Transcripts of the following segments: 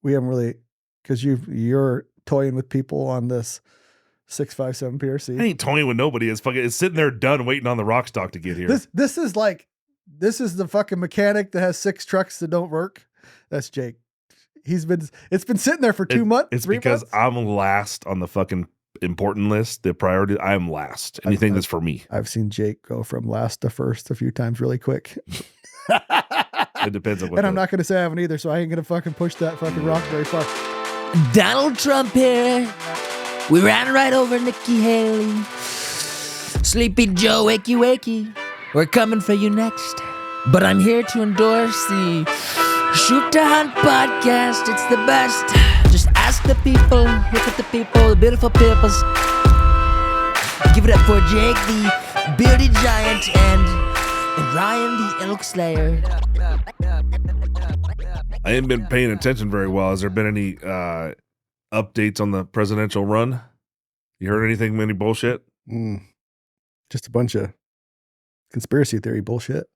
we haven't really, because you're toying with people on this 657 PRC. I ain't toying with nobody. It's sitting there done waiting on the Rokstok to get here. This is the fucking mechanic that has 6 trucks that don't work. That's Jake. It's been sitting there for 2 months. It's because months? I'm last on the fucking important list. The priority, I am last. Anything that's for me. I've seen Jake go from last to first a few times really quick. It depends on what. And I'm not going to say I haven't either, so I ain't going to fucking push that fucking rock very far. Donald Trump here. We ran right over Nikki Haley. Sleepy Joe, wakey wakey. We're coming for you next. But I'm here to endorse the Shoot to Hunt podcast. It's the best. Just ask the people, look at the people, the beautiful peoples. Give it up for Jake, the bearded giant, and Ryan, the elk slayer. I ain't been paying attention very well. Has there been any updates on the presidential run? You heard anything, any bullshit? Just a bunch of conspiracy theory bullshit.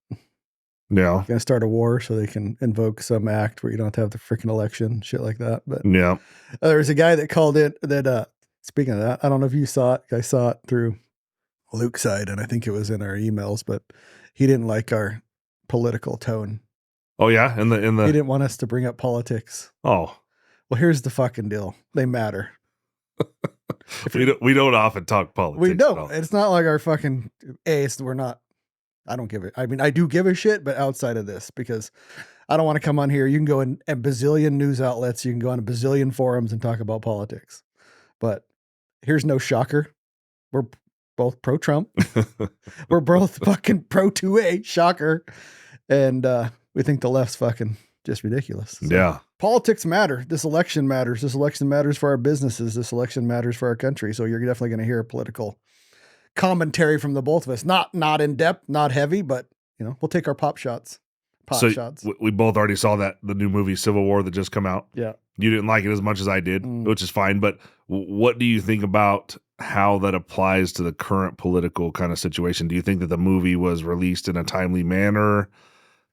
Yeah. Gonna start a war so they can invoke some act where you don't have to have the freaking election, shit like that. But yeah, there was a guy that called in that, speaking of that, I don't know if you saw it. I saw it through Luke's side, and I think it was in our emails, but he didn't like our political tone. Oh yeah? In the He didn't want us to bring up politics. Oh. Well, here's the fucking deal. They matter. We don't often talk politics. We don't. It's not like our fucking we're not. I don't give it. I mean, I do give a shit, but outside of this, because I don't want to come on here. You can go in a bazillion news outlets. You can go on a bazillion forums and talk about politics. But here's no shocker. We're both pro-Trump. We're both fucking pro-2A. Shocker. And we think the left's fucking just ridiculous. So yeah. Politics matter. This election matters. This election matters for our businesses. This election matters for our country. So you're definitely going to hear a political commentary from the both of us. Not in depth, not heavy, but we'll take our pop shots. We both already saw the new movie Civil War that just come out. Yeah. You didn't like it as much as I did, which is fine. But what do you think about how that applies to the current political kind of situation? Do you think that the movie was released in a timely manner?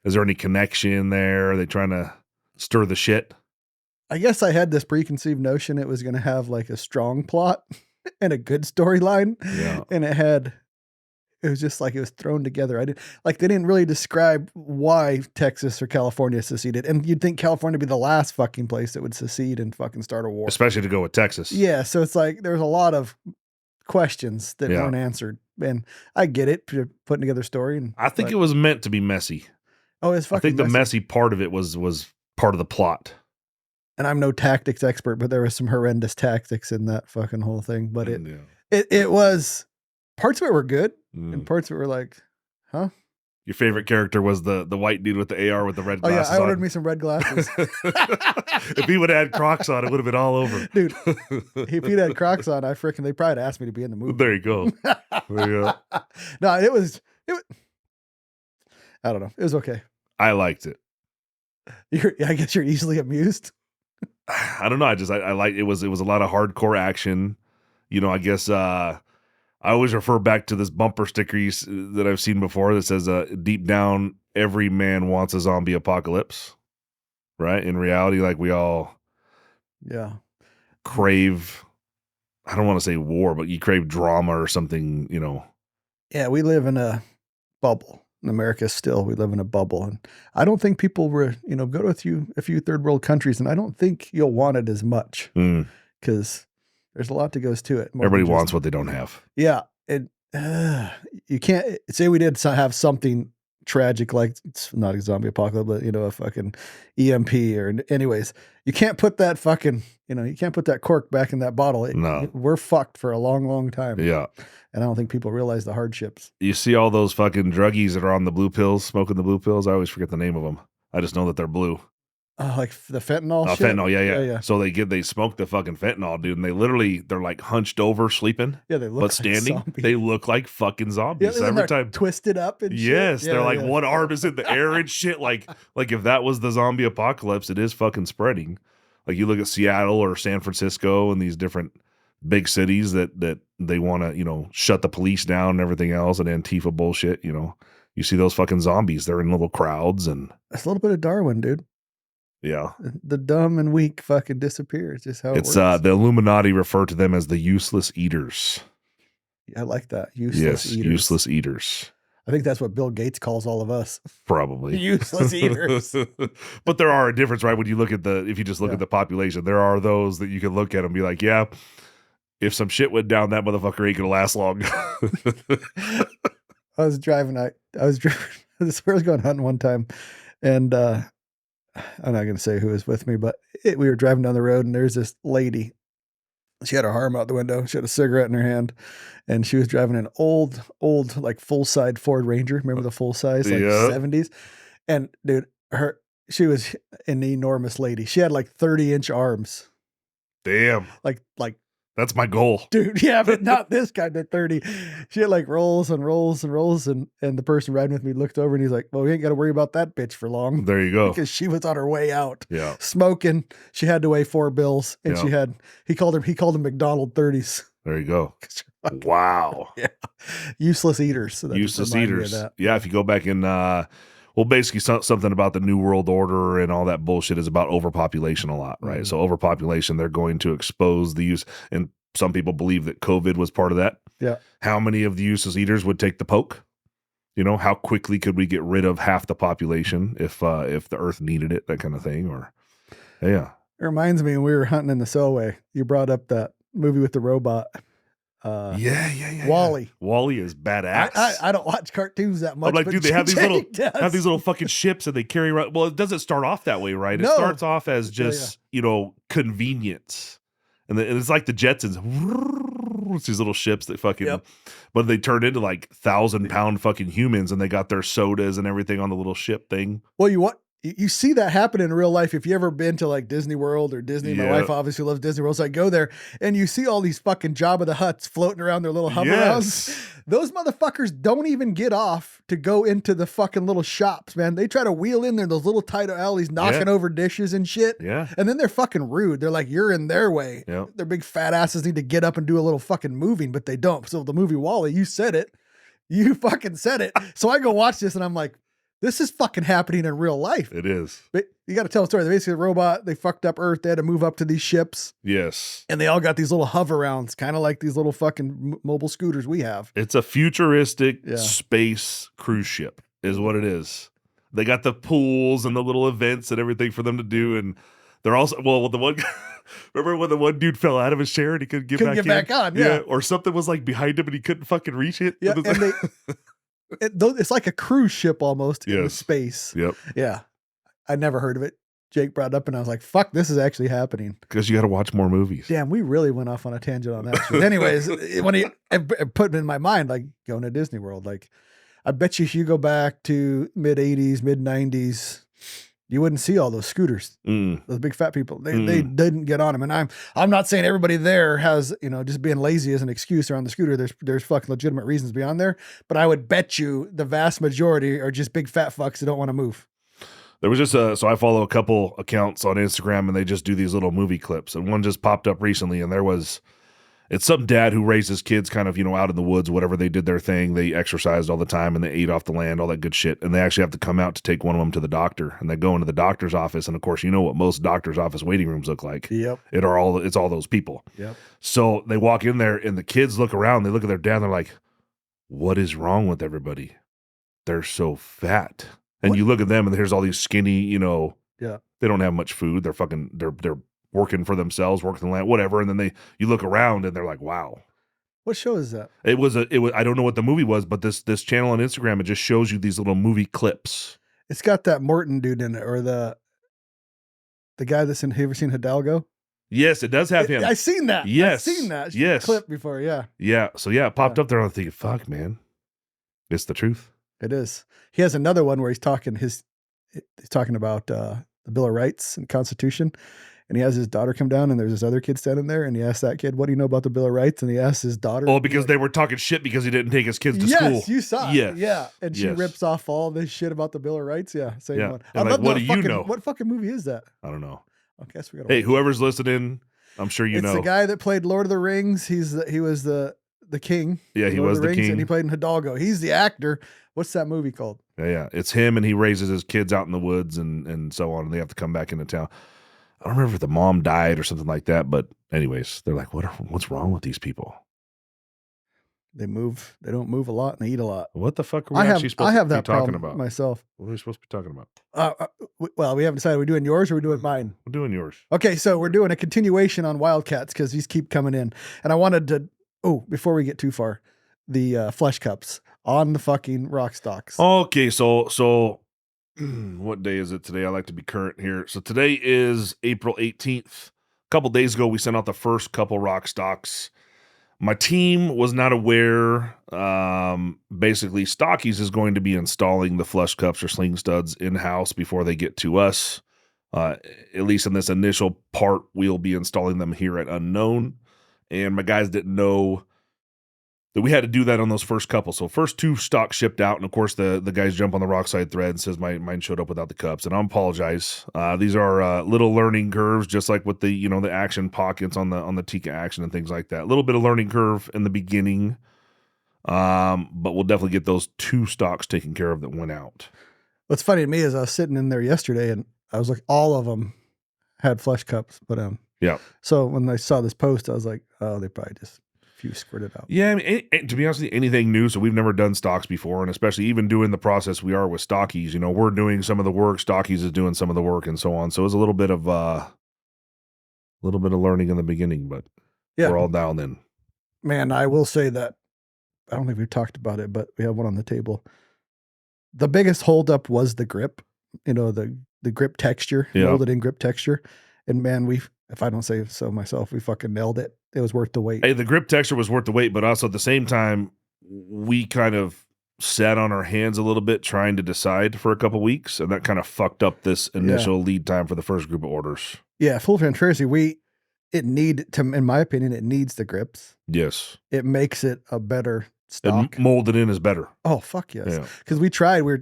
Is there any connection there? Are they trying to stir the shit? I guess I had this preconceived notion it was going to have like a strong plot and a good storyline. Yeah. And it was just like it was thrown together. They didn't really describe why Texas or California seceded. And you'd think California would be the last fucking place that would secede and fucking start a war. Especially to go with Texas. Yeah. So it's like there's a lot of questions that weren't answered. And I get it. You're putting together a story. And I think it was meant to be messy. Oh, it's fucking I think the messy part of it was part of the plot. And I'm no tactics expert, but there was some horrendous tactics in that fucking whole thing. But it was, parts of it were good, and parts of it were like, huh? Your favorite character was the white dude with the AR with the red glasses. Oh yeah, I ordered me some red glasses. If he would have had Crocs on, it would have been all over. Dude, if he'd had Crocs on, they probably asked me to be in the movie. There you go. No, it was, I don't know. It was okay. I liked it. I guess you're easily amused. I don't know. I like it was a lot of hardcore action. I guess I always refer back to this bumper sticker that I've seen before that says, deep down, every man wants a zombie apocalypse. Right? In reality, like we all crave, I don't want to say war, but you crave drama or something, Yeah, we live in a bubble. In America still, we live in a bubble. And I don't think people were, go to a few third world countries, and I don't think you'll want it as much because there's a lot that goes to it. Everybody wants what they don't have. Yeah. You can't say we did have something tragic, like it's not a zombie apocalypse, but a fucking EMP anyways, you can't put that fucking, you can't put that cork back in that bottle. No. We're fucked for a long, long time. Yeah. And I don't think people realize the hardships. You see all those fucking druggies that are on the blue pills, smoking the blue pills. I always forget the name of them. I just know that they're blue. Like the fentanyl shit? Fentanyl, yeah. So they smoke the fucking fentanyl, dude, and they're like hunched over, sleeping. Yeah, they look but standing. Like they look like fucking zombies every time. Twisted up and shit. Yes, they're like one arm is in the air and shit. Like if that was the zombie apocalypse, it is fucking spreading. Like you look at Seattle or San Francisco and these different big cities that they want to, shut the police down and everything else, and Antifa bullshit, you see those fucking zombies. They're in little crowds, and it's a little bit of Darwin, dude. Yeah. The dumb and weak fucking disappear. It's just how It's it works. the Illuminati refer to them as the useless eaters. I like that. Useless Yes, eaters. useless eaters. I think that's what Bill Gates calls all of us. Probably. Useless eaters. But there are a difference, right? When you look at if you just look at the population, there are those that you can look at and be like, yeah, if some shit went down, that motherfucker ain't gonna last long. I was driving. I was driving. I was going hunting one time, and I'm not going to say who was with me, but we were driving down the road, and there's this lady. She had her arm out the window. She had a cigarette in her hand, and she was driving an old, like full side Ford Ranger. Remember the full size, like 70s? And dude, she was an enormous lady. She had like 30-inch arms. Damn. Like that's my goal. Dude, yeah, but not this kind of 30. She had like rolls and rolls and rolls. And the person riding with me looked over and he's like, well, we ain't got to worry about that bitch for long. There you go. Because she was on her way out. Yeah. Smoking. She had to weigh 4 bills. And he called them McDonald 30s. There you go. Wow. Yeah. Useless eaters. So useless eaters. Yeah. If you go back in, well, basically something about the New World Order and all that bullshit is about overpopulation a lot, right? Mm-hmm. So overpopulation, they're going to expose the use, and some people believe that COVID was part of that. Yeah. How many of the useless eaters would take the poke? You know, how quickly could we get rid of half the population if the earth needed it, that kind of thing? Or, yeah. It reminds me when we were hunting in the Selway, you brought up that movie with the robot. Yeah. Wally. Wally is badass. I don't watch cartoons that much. I'm like, dude, they have these little fucking ships and they carry around. Well, it doesn't start off that way, right? It starts off as just convenience, and it's like the Jetsons. It's these little ships that fucking, but they turn into like 1,000-pound fucking humans, and they got their sodas and everything on the little ship thing. Well, you see that happen in real life. If you ever been to like Disney World or Disney, my wife obviously loves Disney World. So I go there and you see all these fucking Jabba the Hutts floating around their little hover-rounds. Those motherfuckers don't even get off to go into the fucking little shops, man. They try to wheel in there, those little tight alleys, knocking over dishes and shit. Yeah. And then they're fucking rude. They're like, you're in their way. Yeah. Their big fat asses need to get up and do a little fucking moving, but they don't. So the movie Wall-E, you said it. You fucking said it. So I go watch this and I'm like, this is fucking happening in real life. It is. But you got to tell a story. They're basically a robot. They fucked up Earth. They had to move up to these ships. Yes. And they all got these little hover rounds, kind of like these little fucking mobile scooters we have. It's a futuristic space cruise ship is what it is. They got the pools and the little events and everything for them to do. And they're also, the one, remember when the one dude fell out of his chair and he couldn't get back on? Yeah. Or something was like behind him and he couldn't fucking reach it. Yeah. And it's like a cruise ship almost in space. Yep. Yeah. I never heard of it. Jake brought it up and I was like, fuck, this is actually happening. Because you got to watch more movies. Damn, we really went off on a tangent on that shit. Anyways, when it put it in my mind, like going to Disney World, like I bet you if you go back to mid 80s, mid 90s, you wouldn't see all those scooters, those big fat people. They didn't get on them. And I'm not saying everybody there has, just being lazy as an excuse around the scooter. There's fucking legitimate reasons beyond there. But I would bet you the vast majority are just big fat fucks that don't want to move. There was just so I follow a couple accounts on Instagram and they just do these little movie clips. And one just popped up recently and it's some dad who raised his kids kind of, out in the woods, whatever. They did their thing. They exercised all the time and they ate off the land, all that good shit. And they actually have to come out to take one of them to the doctor. And they go into the doctor's office. And of course, you know what most doctor's office waiting rooms look like. Yep. It's all those people. Yep. So they walk in there and the kids look around. They look at their dad and they're like, what is wrong with everybody? They're so fat. And you look at them and there's all these skinny, they don't have much food. They're they're working for themselves, working the land, whatever. And then you look around and they're like, wow. What show is that? It was I don't know what the movie was, but this channel on Instagram, it just shows you these little movie clips. It's got that Morton dude in it, or the guy that's in, have you ever seen Hidalgo? Yes, it does have him. I've seen that. Yes. I've seen that. Yes. Clip before. Yeah. Yeah. So it popped up there and I'm thinking, fuck, man. It's the truth. It is. He has another one where he's talking about the Bill of Rights and Constitution. And he has his daughter come down and there's this other kid standing there and he asks that kid, what do you know about the Bill of Rights? And he asks his daughter. Oh, because they were talking shit because he didn't take his kids to school. Yes, you saw it. Yes. Yeah. And she rips off all this shit about the Bill of Rights. Yeah. Same one. And what do you know? What fucking movie is that? I don't know. Okay, so we got. Hey, whoever's listening, I'm sure you know. It's the guy that played Lord of the Rings. He was the king. Yeah, he was the king. And he played in Hidalgo. He's the actor. What's that movie called? Yeah. It's him, and he raises his kids out in the woods and so on, and they have to come back into town. I don't remember if the mom died or something like that, but anyways, they're like, what's wrong with these people? They don't move a lot and they eat a lot. What the fuck are we actually supposed to be talking about? Myself. What are we supposed to be talking about? Well, we haven't decided. We're doing yours or we're doing mine? We're doing yours. Okay, so we're doing a continuation on Wildcats because these keep coming in. And I wanted to, before we get too far, the flesh cups on the fucking Rokstoks. Okay, so what day is it today? I like to be current here. So today is April 18th. A couple days ago, we sent out the first couple Rokstoks. My team was not aware. Basically, Stocky's is going to be installing the flush cups or sling studs in-house before they get to us. At least in this initial part, we'll be installing them here at Unknown. And my guys didn't know that we had to do that on those first couple. So first 2 stocks shipped out, and of course the guys jump on the Rockside thread and says mine showed up without the cups, and I apologize. These are little learning curves, just like with the the action pockets on the Tika action and things like that. A little bit of learning curve in the beginning, but we'll definitely get those 2 stocks taken care of that went out. What's funny to me is I was sitting in there yesterday and I was like, all of them had flesh cups, but yeah. So when I saw this post, I was like, oh, they probably just few squirted out. Yeah, I mean, to be honest with you, anything new, so we've never done stocks before, and especially even doing the process we are with Stocky's, we're doing some of the work, Stocky's is doing some of the work, and so on. So it's a little bit of learning in the beginning, but we're all dialed in. Man, I will say that I don't think we've talked about it, but we have one on the table. The biggest holdup was the grip, the grip texture, molded in grip texture, and man, if I don't say so myself, we fucking nailed it. It was worth the wait. Hey, the grip texture was worth the wait, but also at the same time, we kind of sat on our hands a little bit trying to decide for a couple weeks, and that kind of fucked up this initial lead time for the first group of orders. Yeah, full transparency, in my opinion, it needs the grips. Yes. It makes it a better stock. And molded in is better. Oh, fuck yes. Because we tried, we're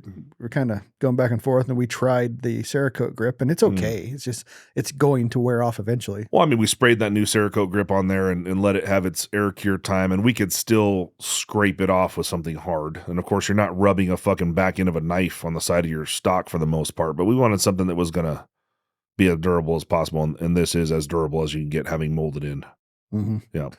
kind of going back and forth, and we tried the Cerakote grip, and it's okay. It's just, it's going to wear off eventually. Well, I mean, we sprayed that new Cerakote grip on there and let it have its air cure time, and we could still scrape it off with something hard. And of course, you're not rubbing a fucking back end of a knife on the side of your stock for the most part, but we wanted something that was going to be as durable as possible, and this is as durable as you can get having molded in. Mm-hmm. Yeah.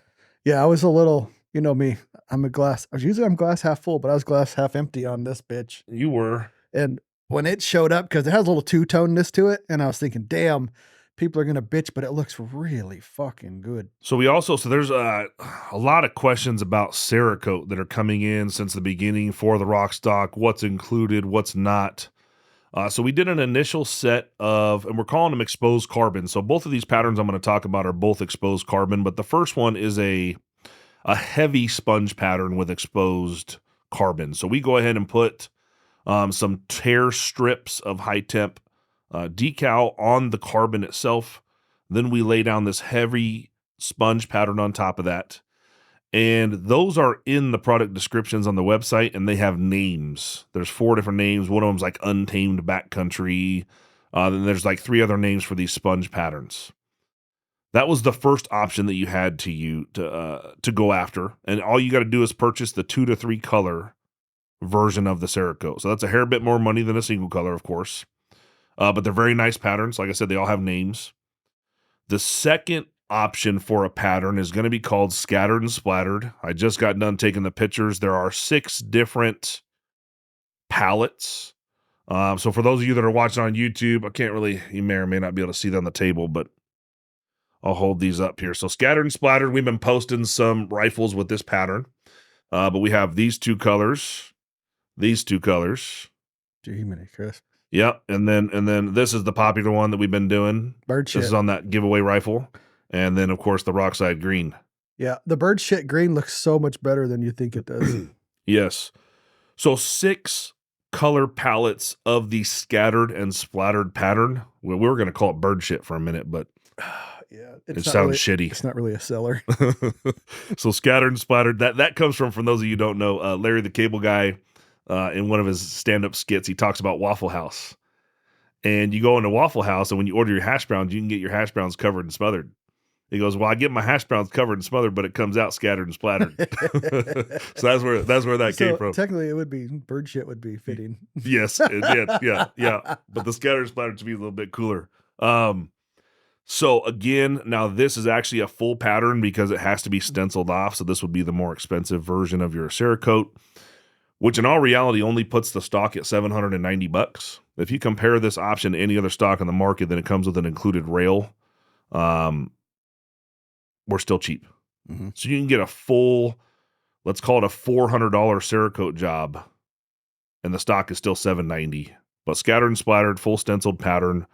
Yeah, I was a little... You know me, I'm glass half full, but I was glass half empty on this bitch. You were. And when it showed up, because it has a little two-tonedness to it, and I was thinking, damn, people are going to bitch, but it looks really fucking good. So there's a lot of questions about Cerakote that are coming in since the beginning for the Rokstok, what's included, what's not. So we did an initial set of, and we're calling them exposed carbon. So both of these patterns I'm going to talk about are both exposed carbon, but the first one is a heavy sponge pattern with exposed carbon. So we go ahead and put some tear strips of high temp decal on the carbon itself. Then we lay down this heavy sponge pattern on top of that. And those are in the product descriptions on the website, and they have names. There's 4 different names. One of them's like Untamed Backcountry. Then there's like 3 other names for these sponge patterns. That was the first option that you had to go after, and all you got to do is purchase the 2 to 3 color version of the Cerakote. So that's a hair bit more money than a single color, of course, but they're very nice patterns. Like I said, they all have names. The second option for a pattern is going to be called Scattered and Splattered. I just got done taking the pictures. There are 6 different palettes. So for those of you that are watching on YouTube, you may or may not be able to see that on the table, but I'll hold these up here. So Scattered and Splattered, we've been posting some rifles with this pattern. But we have these 2 colors. These 2 colors. Jiminy Christmas. Yep. And then this is the popular one that we've been doing. Bird shit. This is on that giveaway rifle. And then, of course, the Rockside green. Yeah. The bird shit green looks so much better than you think it does. Yes. So 6 color palettes of the Scattered and Splattered pattern. Well, we were going to call it bird shit for a minute, but... Yeah, it sounds shitty. It's not really a seller. So Scattered and Splattered, that comes from those of you who don't know, Larry the Cable Guy, in one of his stand-up skits, he talks about Waffle House. And you go into Waffle House, and when you order your hash browns, you can get your hash browns covered and smothered. He goes, well, I get my hash browns covered and smothered, but it comes out scattered and splattered. So that's where that came from. Technically, it would be bird shit would be fitting. Yes, it did. Yeah. But the scattered and splattered to be a little bit cooler. So again, now this is actually a full pattern because it has to be stenciled off. So this would be the more expensive version of your Cerakote, which in all reality only puts the stock at $790. If you compare this option to any other stock on the market, then it comes with an included rail. We're still cheap. Mm-hmm. So you can get a full, let's call it a $400 Cerakote job, and the stock is still $790. But scattered and splattered, full stenciled pattern,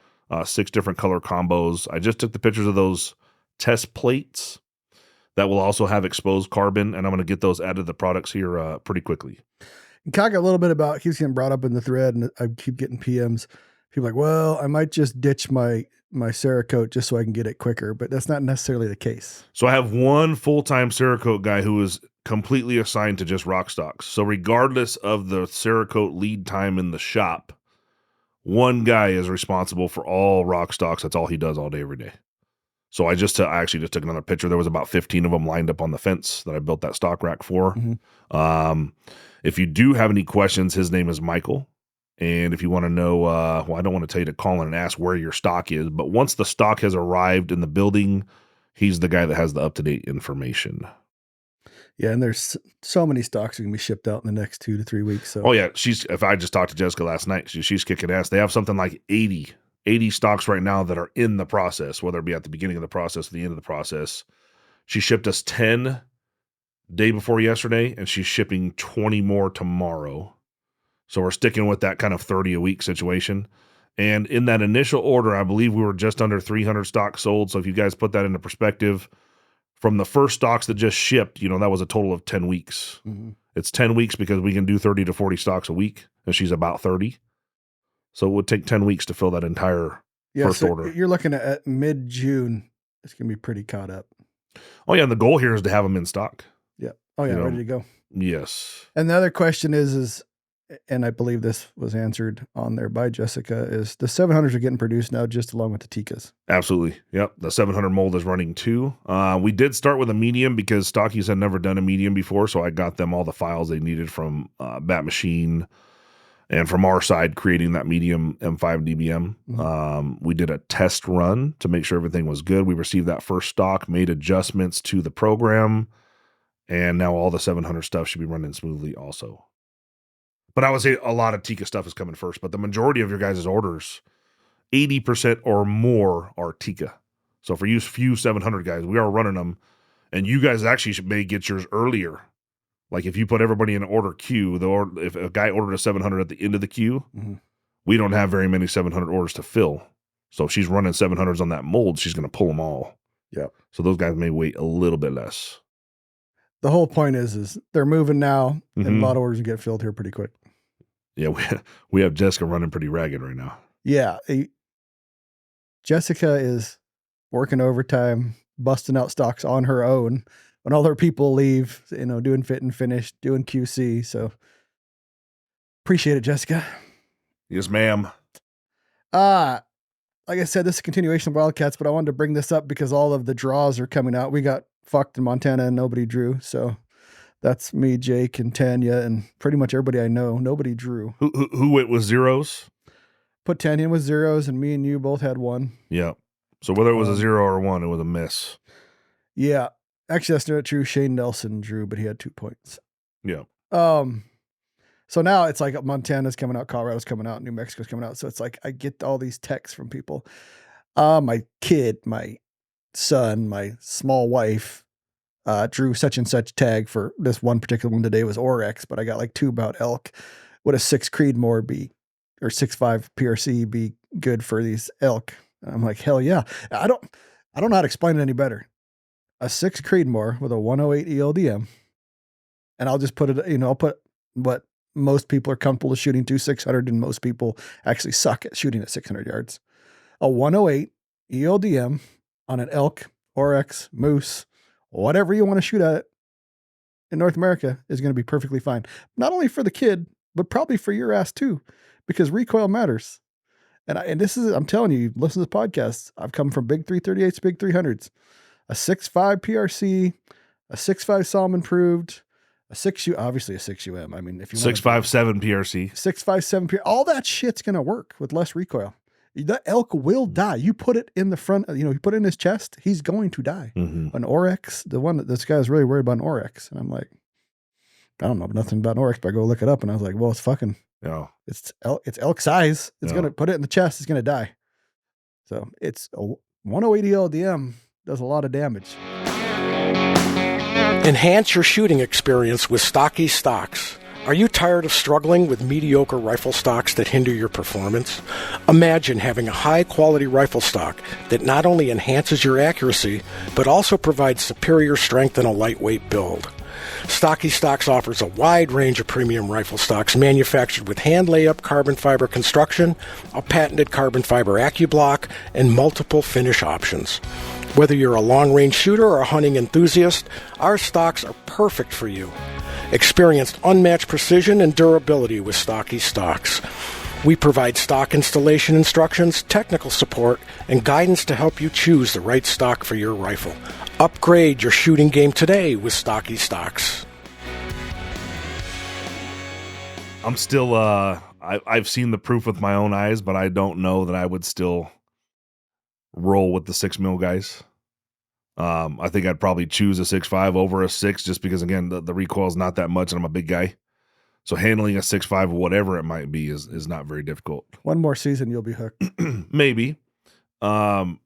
6 different color combos. I just took the pictures of those test plates that will also have exposed carbon, and I'm going to get those added to the products here pretty quickly. Talk a little bit about, keeps getting brought up in the thread, and I keep getting PMs. People like, well, I might just ditch my Cerakote just so I can get it quicker, but that's not necessarily the case. So I have one full-time Cerakote guy who is completely assigned to just Rokstoks. So regardless of the Cerakote lead time in the shop, one guy is responsible for all Rokstoks. That's all he does all day, every day. So I actually just took another picture. There was about 15 of them lined up on the fence that I built that stock rack for. Mm-hmm. If you do have any questions, his name is Michael. And if you want to know, well, I don't want to tell you to call in and ask where your stock is, but once the stock has arrived in the building, he's the guy that has the up-to-date information. Yeah, and there's so many stocks that can be shipped out in the next 2 to 3 weeks. So. Oh, yeah. If I just talked to Jessica last night, she's kicking ass. They have something like 80 stocks right now that are in the process, whether it be at the beginning of the process or the end of the process. She shipped us 10 day before yesterday, and she's shipping 20 more tomorrow. So we're sticking with that kind of 30 a week situation. And in that initial order, I believe we were just under 300 stocks sold. So if you guys put that into perspective, from the first stocks that just shipped, that was a total of 10 weeks. Mm-hmm. It's 10 weeks because we can do 30 to 40 stocks a week, and she's about 30. So it would take 10 weeks to fill that entire first order. You're looking at mid-June. It's going to be pretty caught up. Oh, yeah. And the goal here is to have them in stock. Yeah. Oh, yeah. Ready to go. Yes. And the other question is, and I believe this was answered on there by Jessica, is the 700s are getting produced now just along with the Tikas. Absolutely. Yep. The 700 mold is running too. We did start with a medium because Stocky's had never done a medium before. So I got them all the files they needed from Bat Machine and from our side creating that medium M5 DBM. Mm-hmm. We did a test run to make sure everything was good. We received that first stock, made adjustments to the program, and now all the 700 stuff should be running smoothly also. But I would say a lot of Tika stuff is coming first, but the majority of your guys' orders, 80% or more are Tika. So for you few 700 guys, we are running them, and you guys actually may get yours earlier. Like if you put everybody in an order queue, if a guy ordered a 700 at the end of the queue, mm-hmm. we don't have very many 700 orders to fill. So if she's running 700s on that mold, she's going to pull them all. Yeah. So those guys may wait a little bit less. The whole point is they're moving now, Mm-hmm. and a lot of orders get filled here pretty quick. Yeah, we have Jessica running pretty ragged right now. Yeah. Jessica is working overtime, busting out stocks on her own when all her people leave, doing fit and finish, doing QC. So appreciate it, Jessica. Yes, ma'am. Like I said, this is a continuation of Wildcats, but I wanted to bring this up because all of the draws are coming out. We got fucked in Montana and nobody drew. So that's me, Jake, and Tanya, and pretty much everybody I know. Nobody drew. Who went with zeros? Put Tanya with zeros, and me and you both had 1. Yeah. So whether it was a 0 or 1, it was a miss. Yeah. Actually, that's not true. Shane Nelson drew, but he had 2 points. Yeah. So now it's like Montana's coming out, Colorado's coming out, New Mexico's coming out. So it's like I get all these texts from people. My kid, my son, my small wife, drew such and such tag for this one particular one today was Oryx, but I got like 2 about elk. Would a 6 Creedmoor be, or 6.5 PRC be good for these elk? And I'm like, hell yeah. I don't know how to explain it any better. A 6 Creedmoor with a 108 ELDM, and I'll just put it, I'll put what most people are comfortable with shooting to 600, and most people actually suck at shooting at 600 yards. A 108 ELDM on an elk, Oryx, moose, whatever you want to shoot at in North America is going to be perfectly fine. Not only for the kid, but probably for your ass too, because recoil matters. And this is, I'm telling you, listen to the podcast. I've come from big 338s, big 300s. a 6.5 PRC, a 6.5 saum improved, a 6U, obviously a 6UM. I mean, if you 6.57 PRC, 6.57 PRC, all that shit's going to work with less recoil. That elk will die. You put it in the front, you put it in his chest, he's going to die. Mm-hmm. An Oryx, the one that this guy's really worried about an Oryx. And I'm like, I don't know nothing about an Oryx, but I go look it up and I was like, well, it's fucking, it's elk size. It's going to put it in the chest. It's going to die. So it's a 108 LDM does a lot of damage. Enhance your shooting experience with STOCKY'S stocks. Are you tired of struggling with mediocre rifle stocks that hinder your performance? Imagine having a high-quality rifle stock that not only enhances your accuracy, but also provides superior strength in a lightweight build. STOCKY'S stocks offers a wide range of premium rifle stocks manufactured with hand layup carbon fiber construction, a patented carbon fiber AccuBlock, and multiple finish options. Whether you're a long-range shooter or a hunting enthusiast, our stocks are perfect for you. Experience unmatched precision and durability with STOCKY'S stocks. We provide stock installation instructions, technical support, and guidance to help you choose the right stock for your rifle. Upgrade your shooting game today with STOCKY'S stocks. I'm still, I've seen the proof with my own eyes, but I don't know that I would still roll with the 6 mil guys. I think I'd probably choose a 6.5 over a 6 just because, again, the recoil is not that much and I'm a big guy. So handling a 6.5, whatever it might be, is not very difficult. One more season, you'll be hooked. Maybe. But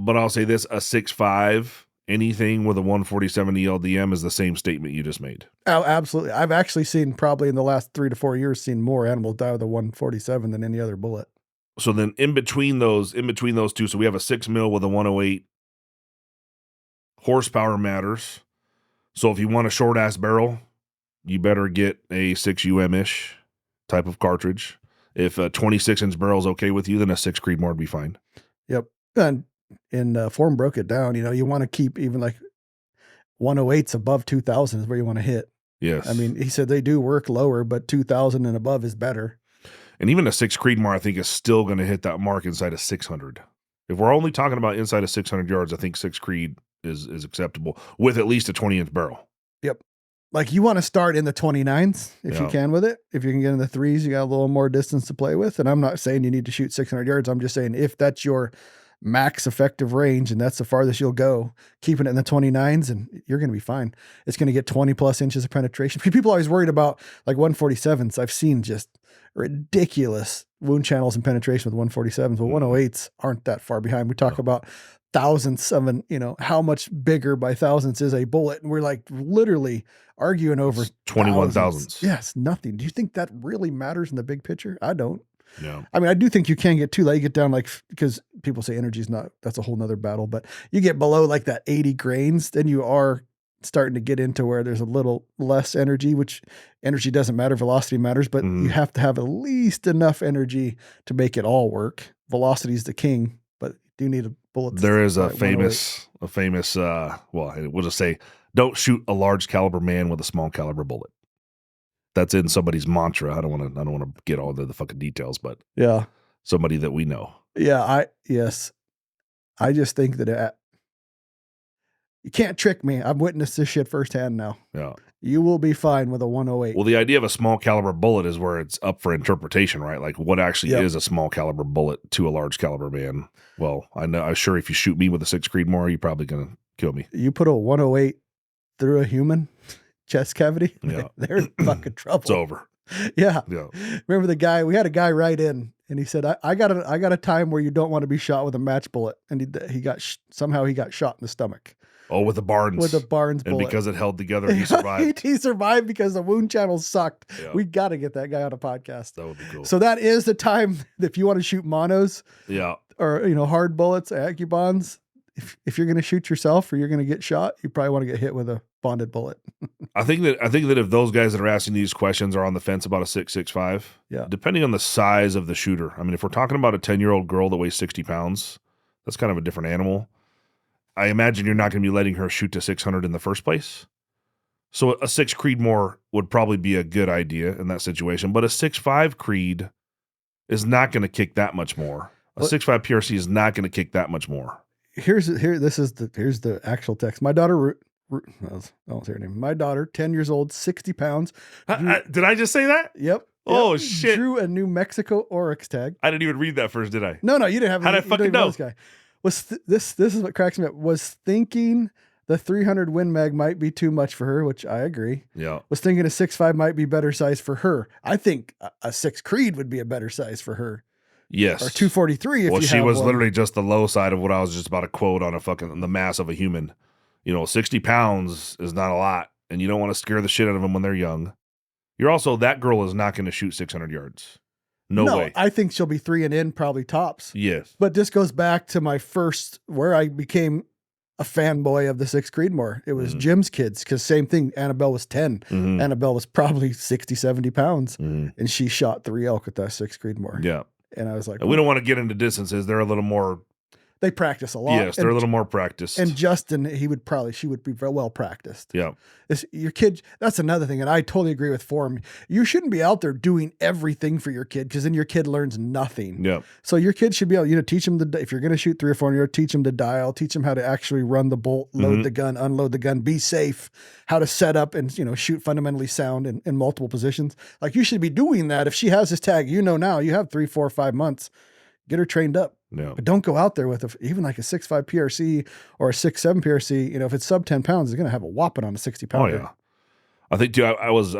I'll say this, a 6.5, anything with a 147 ELDM is the same statement you just made. Oh, absolutely. I've actually seen probably in the last 3 to 4 years, seen more animals die with a 147 than any other bullet. So then in between those two, so we have a 6 mil with a 108. Horsepower matters. So if you want a short ass barrel, you better get a 6UM-ish type of cartridge. If a 26-inch barrel is okay with you, then a 6 Creedmoor would be fine. Yep. And Form broke it down. You want to keep even like 108s above 2,000 is where you want to hit. Yes. I mean, he said they do work lower, but 2,000 and above is better. And even a 6 Creedmoor, I think, is still going to hit that mark inside of 600. If we're only talking about inside of 600 yards, I think 6 Creed is acceptable with at least a 20-inch barrel. Yep. Like you want to start in the 29s if you can with it. If you can get in the 3s, you got a little more distance to play with. And I'm not saying you need to shoot 600 yards. I'm just saying if that's your max effective range and that's the farthest you'll go, keeping it in the 29s and you're going to be fine. It's going to get 20 plus inches of penetration. People are always worried about like 147s. I've seen just ridiculous wound channels and penetration with 147s. Well, 108s aren't that far behind. We talk about thousandths of how much bigger by thousandths is a bullet. And we're like literally arguing over 21 thousandths. Yes, nothing. Do you think that really matters in the big picture? I don't. Yeah. I mean, I do think you can get too low. You get down because people say energy is not, that's a whole nother battle, but you get below like that 80 grains, then you are starting to get into where there's a little less energy, which energy doesn't matter. Velocity matters, but you have to have at least enough energy to make it all work. Velocity is the king, but you do need a bullet. There is a famous, well, we'll just say, don't shoot a large caliber man with a small caliber bullet. That's in somebody's mantra. I don't want to get all the fucking details, but yeah, somebody that we know. Yeah. I just think that you can't trick me. I've witnessed this shit firsthand now. Yeah. You will be fine with a 108. Well, the idea of a small caliber bullet is where it's up for interpretation, right? Like what actually is a small caliber bullet to a large caliber man? Well, I'm sure if you shoot me with a 6 Creedmoor, you're probably going to kill me. You put a 108 through a human chest cavity, they're in fucking trouble. It's over. Yeah. Remember we had a guy write in and he said, I got a time where you don't want to be shot with a match bullet. And he got somehow he got shot in the stomach. Oh, with the Barnes. With the Barnes bullet. And because it held together, he survived. He survived because the wound channels sucked. Yeah. We got to get that guy on a podcast. That would be cool. So that is the time if you want to shoot monos. Yeah. Or, hard bullets, AccuBonds. If you're going to shoot yourself or you're going to get shot, you probably want to get hit with a bonded bullet. I think that if those guys that are asking these questions are on the fence about a 6.65, depending on the size of the shooter. I mean, if we're talking about a 10-year-old girl that weighs 60 pounds, that's kind of a different animal. I imagine you're not going to be letting her shoot to 600 in the first place. So a 6 Creedmoor would probably be a good idea in that situation. But a 6.5 Creed is not going to kick that much more. A 6.5 PRC is not going to kick that much more. here's the actual text. My daughter, I won't say her name. My daughter, 10 years old, 60 pounds. Did I just say that? Yep. Oh, shit. Drew a New Mexico Oryx tag. I didn't even read that first, did I? No, you didn't have. How'd I fucking know? This guy this is what cracks me up. Was thinking the 300 Win Mag might be too much for her, which I agree. Yeah. Was thinking a 6.5 might be better size for her. I think a 6 Creed would be a better size for her. Yes. Or 243 if well, you she have was one. literally just the low side of what I was just about to quote on the mass of a human. 60 pounds is not a lot, and you don't want to scare the shit out of them when they're young. You're also, that girl is not going to shoot 600 yards. No way. I think she'll be 3 and in, probably tops. Yes. But this goes back to my first, where I became a fanboy of the 6 Creedmoor. It was Jim's kids, because same thing. Annabelle was 10. Annabelle was probably 60, 70 pounds, and she shot 3 elk with that 6 Creedmoor. Yeah. And I was like, and we don't want to get into distances. They're a little more. They practice a lot. Yes, they're a little more practiced. And Justin, she would be very well practiced. Yeah. Your kid, that's another thing. And I totally agree with Form. You shouldn't be out there doing everything for your kid, because then your kid learns nothing. Yeah. So your kid should be able, teach them if you're going to shoot 3 or 4 yards, teach them to dial, teach them how to actually run the bolt, load the gun, unload the gun, be safe, how to set up and, shoot fundamentally sound in multiple positions. Like, you should be doing that. If she has this tag, now you have 3, 4, 5 months, get her trained up. Yeah. But don't go out there with even like a 6.5 PRC or a 6.7 PRC. If it's sub 10 pounds, it's going to have a whopping on a 60 pounder. Oh, yeah. I think too, I was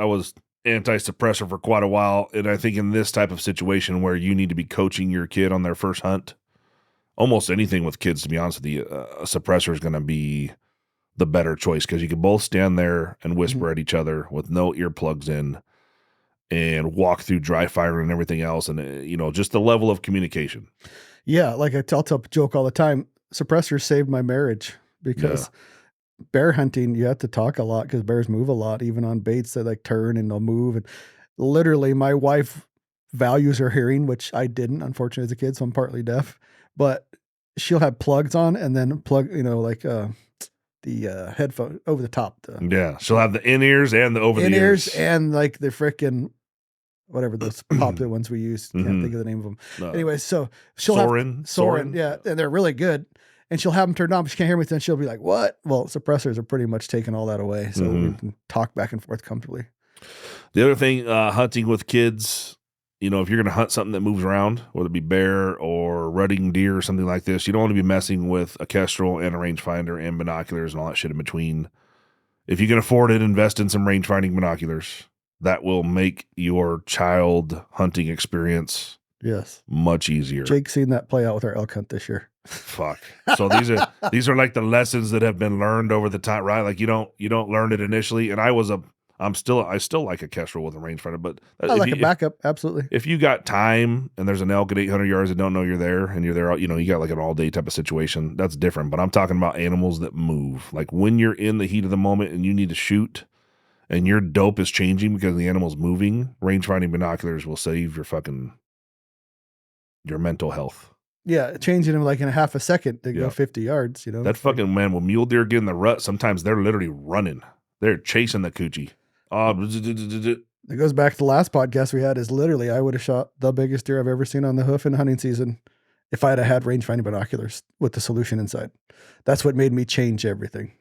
anti-suppressor for quite a while. And I think in this type of situation where you need to be coaching your kid on their first hunt, almost anything with kids, to be honest with you, a suppressor is going to be the better choice, because you can both stand there and whisper at each other with no earplugs in and walk through dry fire and everything else. And, just the level of communication. Yeah. Like I tell joke all the time, suppressors saved my marriage, because bear hunting, you have to talk a lot, because bears move a lot, even on baits. They like turn and they'll move. And literally my wife values her hearing, which I didn't, unfortunately, as a kid. So I'm partly deaf, but she'll have plugs on and then plug, the headphone over the top. She'll have the in-ears and the over-the-ears. And like the frickin' whatever those popular ones we use. Can't think of the name of them. Anyway, so she'll Soren, yeah, and they're really good. And she'll have them turned on, but she can't hear me. Then she'll be like, "What?" Well, suppressors are pretty much taking all that away, so we can talk back and forth comfortably. The other thing, hunting with kids, if you're going to hunt something that moves around, whether it be bear or rutting deer or something like this, you don't want to be messing with a kestrel and a rangefinder and binoculars and all that shit in between. If you can afford it, invest in some range-finding binoculars. That will make your child hunting experience much easier. Jake's seen that play out with our elk hunt this year. Fuck. So these are like the lessons that have been learned over the time, right? Like you don't learn it initially. And I still like a kestrel with a rangefinder, but I like a backup. Absolutely. If you got time and there's an elk at 800 yards that don't know you're there, and you're there, you got like an all day type of situation, that's different. But I'm talking about animals that move. Like when you're in the heat of the moment and you need to shoot, and your dope is changing because the animal's moving, range-finding binoculars will save your mental health. Yeah, changing them like in a half a second to go 50 yards, That fucking, man, when mule deer get in the rut, sometimes they're literally running. They're chasing the coochie. It goes back to the last podcast we had, is literally I would have shot the biggest deer I've ever seen on the hoof in hunting season if I had range-finding binoculars with the solution inside. That's what made me change everything.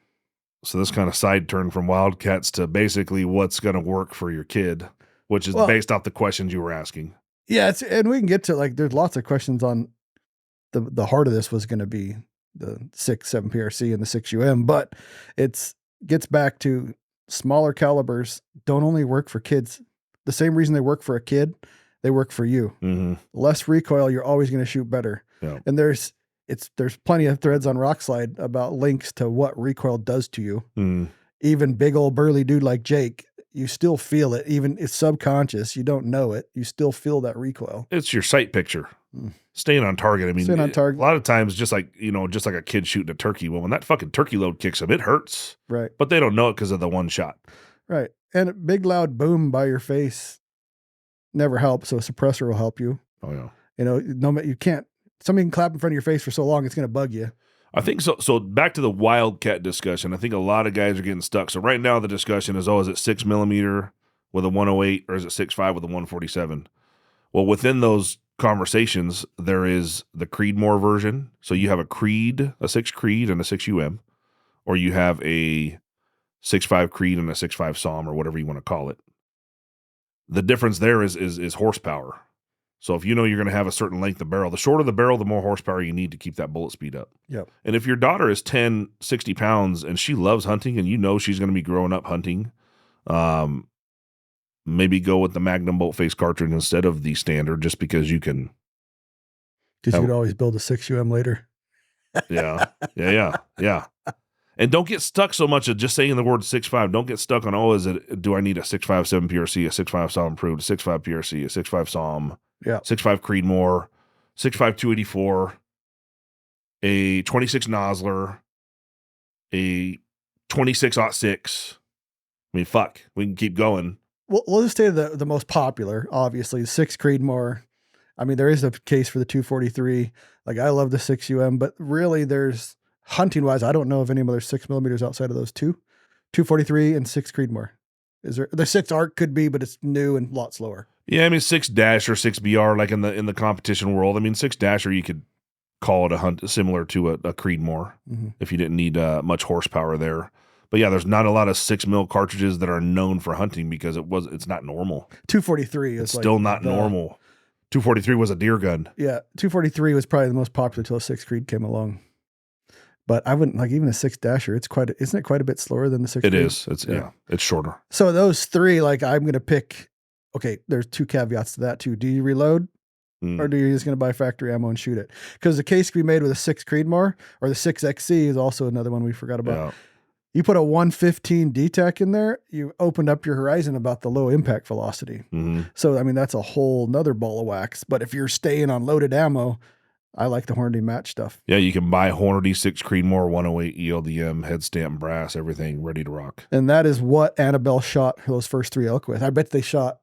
So this kind of side turn from Wildcats to basically what's going to work for your kid, which is based off the questions you were asking. Yeah, and we can get to there's lots of questions on the heart of this was going to be the 6.7 PRC and the 6 but gets back to smaller calibers don't only work for kids. The same reason they work for a kid, they work for you. Mm-hmm. Less recoil, you're always going to shoot better. Yeah. And there's plenty of threads on Rockslide about links to what recoil does to you. Mm. Even big old burly dude like Jake, you still feel it. Even it's subconscious. You don't know it. You still feel that recoil. It's your sight picture. Staying on target. I mean, staying on target. A lot of times, just like a kid shooting a turkey. Well, when that fucking turkey load kicks them, it hurts. Right. But they don't know it because of the one shot. Right. And a big loud boom by your face never helps. So a suppressor will help you. Oh yeah. You can't. Somebody can clap in front of your face for so long, it's going to bug you. I think so. So back to the Wildcat discussion. I think a lot of guys are getting stuck. So right now the discussion is, is it 6mm with a 108 or is it 6.5 with a 147? Well, within those conversations, there is the Creedmoor version. So you have a Creed, a 6 Creed, and a 6 UM, or you have a 6.5 Creed and a 6.5 Saum, or whatever you want to call it. The difference there is horsepower. So if you know you're going to have a certain length of barrel, the shorter the barrel, the more horsepower you need to keep that bullet speed up. Yep. And if your daughter is 10, 60 pounds and she loves hunting and you know she's going to be growing up hunting, maybe go with the Magnum bolt face cartridge instead of the standard, just because you can. Because you could always build a 6 UM later. Yeah. And don't get stuck so much at just saying the word 6.5. Don't get stuck on, do I need a 6.5 7 PRC, a 6.5 Saum improved, a 6.5 PRC, a 6.5 Saum, 6.5 Creedmoor, 6.5 284, a 26 Nosler, a 26-06. I mean, fuck, we can keep going. Well, we'll just say the most popular, obviously, 6 Creedmoor. I mean, there is a case for the 243. Like, I love the 6 UM, but really there's, hunting wise, I don't know of any other 6mm outside of those two, 243 and 6 Creedmoor. Is there, the 6 ARC could be, but it's new and a lot slower. Yeah, I mean 6 Dash or 6 BR, like in the competition world. I mean 6 Dasher, you could call it a hunt similar to a Creedmoor if you didn't need much horsepower there. But yeah, there's not a lot of 6mm cartridges that are known for hunting because it's not normal. 243 is still not normal. 243 was a deer gun. Yeah, 243 was probably the most popular till a 6 Creed came along. But I wouldn't like even a 6 Dasher. Isn't it quite a bit slower than the 6 Creed? It is. It's shorter. So those three, like I'm going to pick. Okay, there's 2 caveats to that too. Do you reload, or do you just going to buy factory ammo and shoot it? Because the case can be made with a 6 Creedmoor, or the 6 XC is also another one we forgot about. Yeah. You put a 115 DTAC in there, you opened up your horizon about the low impact velocity. So I mean that's a whole nother ball of wax. But if you're staying on loaded ammo, I like the Hornady match stuff. Yeah, you can buy Hornady 6 Creedmoor 108 ELDM, head stamp brass, everything ready to rock. And that is what Annabelle shot those first 3 elk with. I bet they shot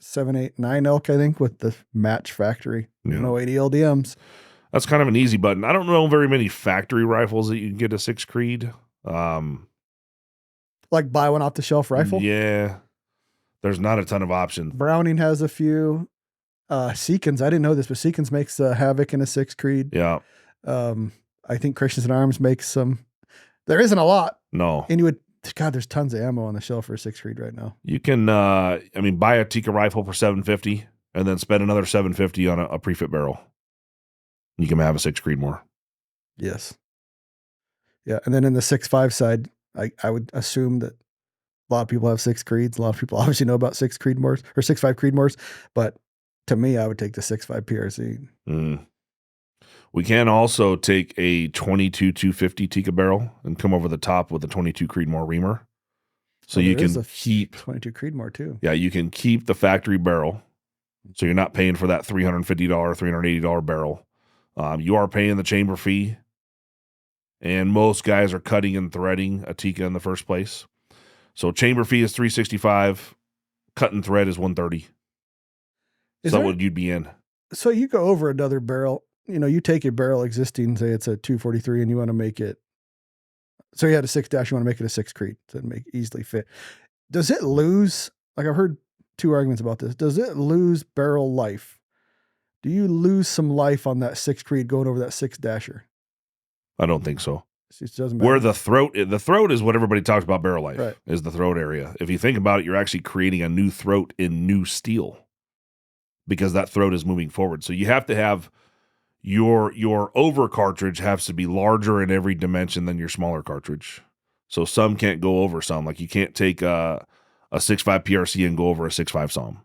7, 8, 9 elk, I think, with the match factory 108 ELDMs. That's kind of an easy button. I don't know very many factory rifles that you can get a 6 Creed. Like buy one off the shelf rifle? Yeah. There's not a ton of options. Browning has a few. Seekins, I didn't know this, but Seekins makes Havoc in a 6 Creed. Yeah. I think Christensen Arms makes some. There isn't a lot. No. And there's tons of ammo on the shelf for a 6 Creed right now. You can, buy a Tikka rifle for $750 and then spend another $750 on a pre-fit barrel. You can have a 6 Creedmoor. Yes. Yeah. And then in the 6.5 side, I would assume that a lot of people have 6 Creeds. A lot of people obviously know about 6 Creedmoors or 6.5 Creedmoors, but to me, I would take the 6.5 PRC. We can also take a 22 250 Tikka barrel and come over the top with a 22 Creedmoor reamer. So you can keep 22 Creedmoor too. Yeah, you can keep the factory barrel. So you're not paying for that $350, $380 barrel. You are paying the chamber fee. And most guys are cutting and threading a Tikka in the first place. So chamber fee is $365. Cut and thread is $130. Is that what you'd be in? So you go over another barrel. You take a barrel existing, say it's a 243, and you want to make it. So you had a 6 Dash, you want to make it a 6 Creed to make easily fit. Does it lose? Like I've heard 2 arguments about this. Does it lose barrel life? Do you lose some life on that 6 Creed going over that 6 Dasher? I don't think so. It doesn't matter. Where the throat is what everybody talks about barrel life, right? Is the throat area. If you think about it, you're actually creating a new throat in new steel because that throat is moving forward. So you have to have your over cartridge has to be larger in every dimension than your smaller cartridge. So some can't go over some. Like you can't take a 6.5 PRC and go over a 6.5 Saum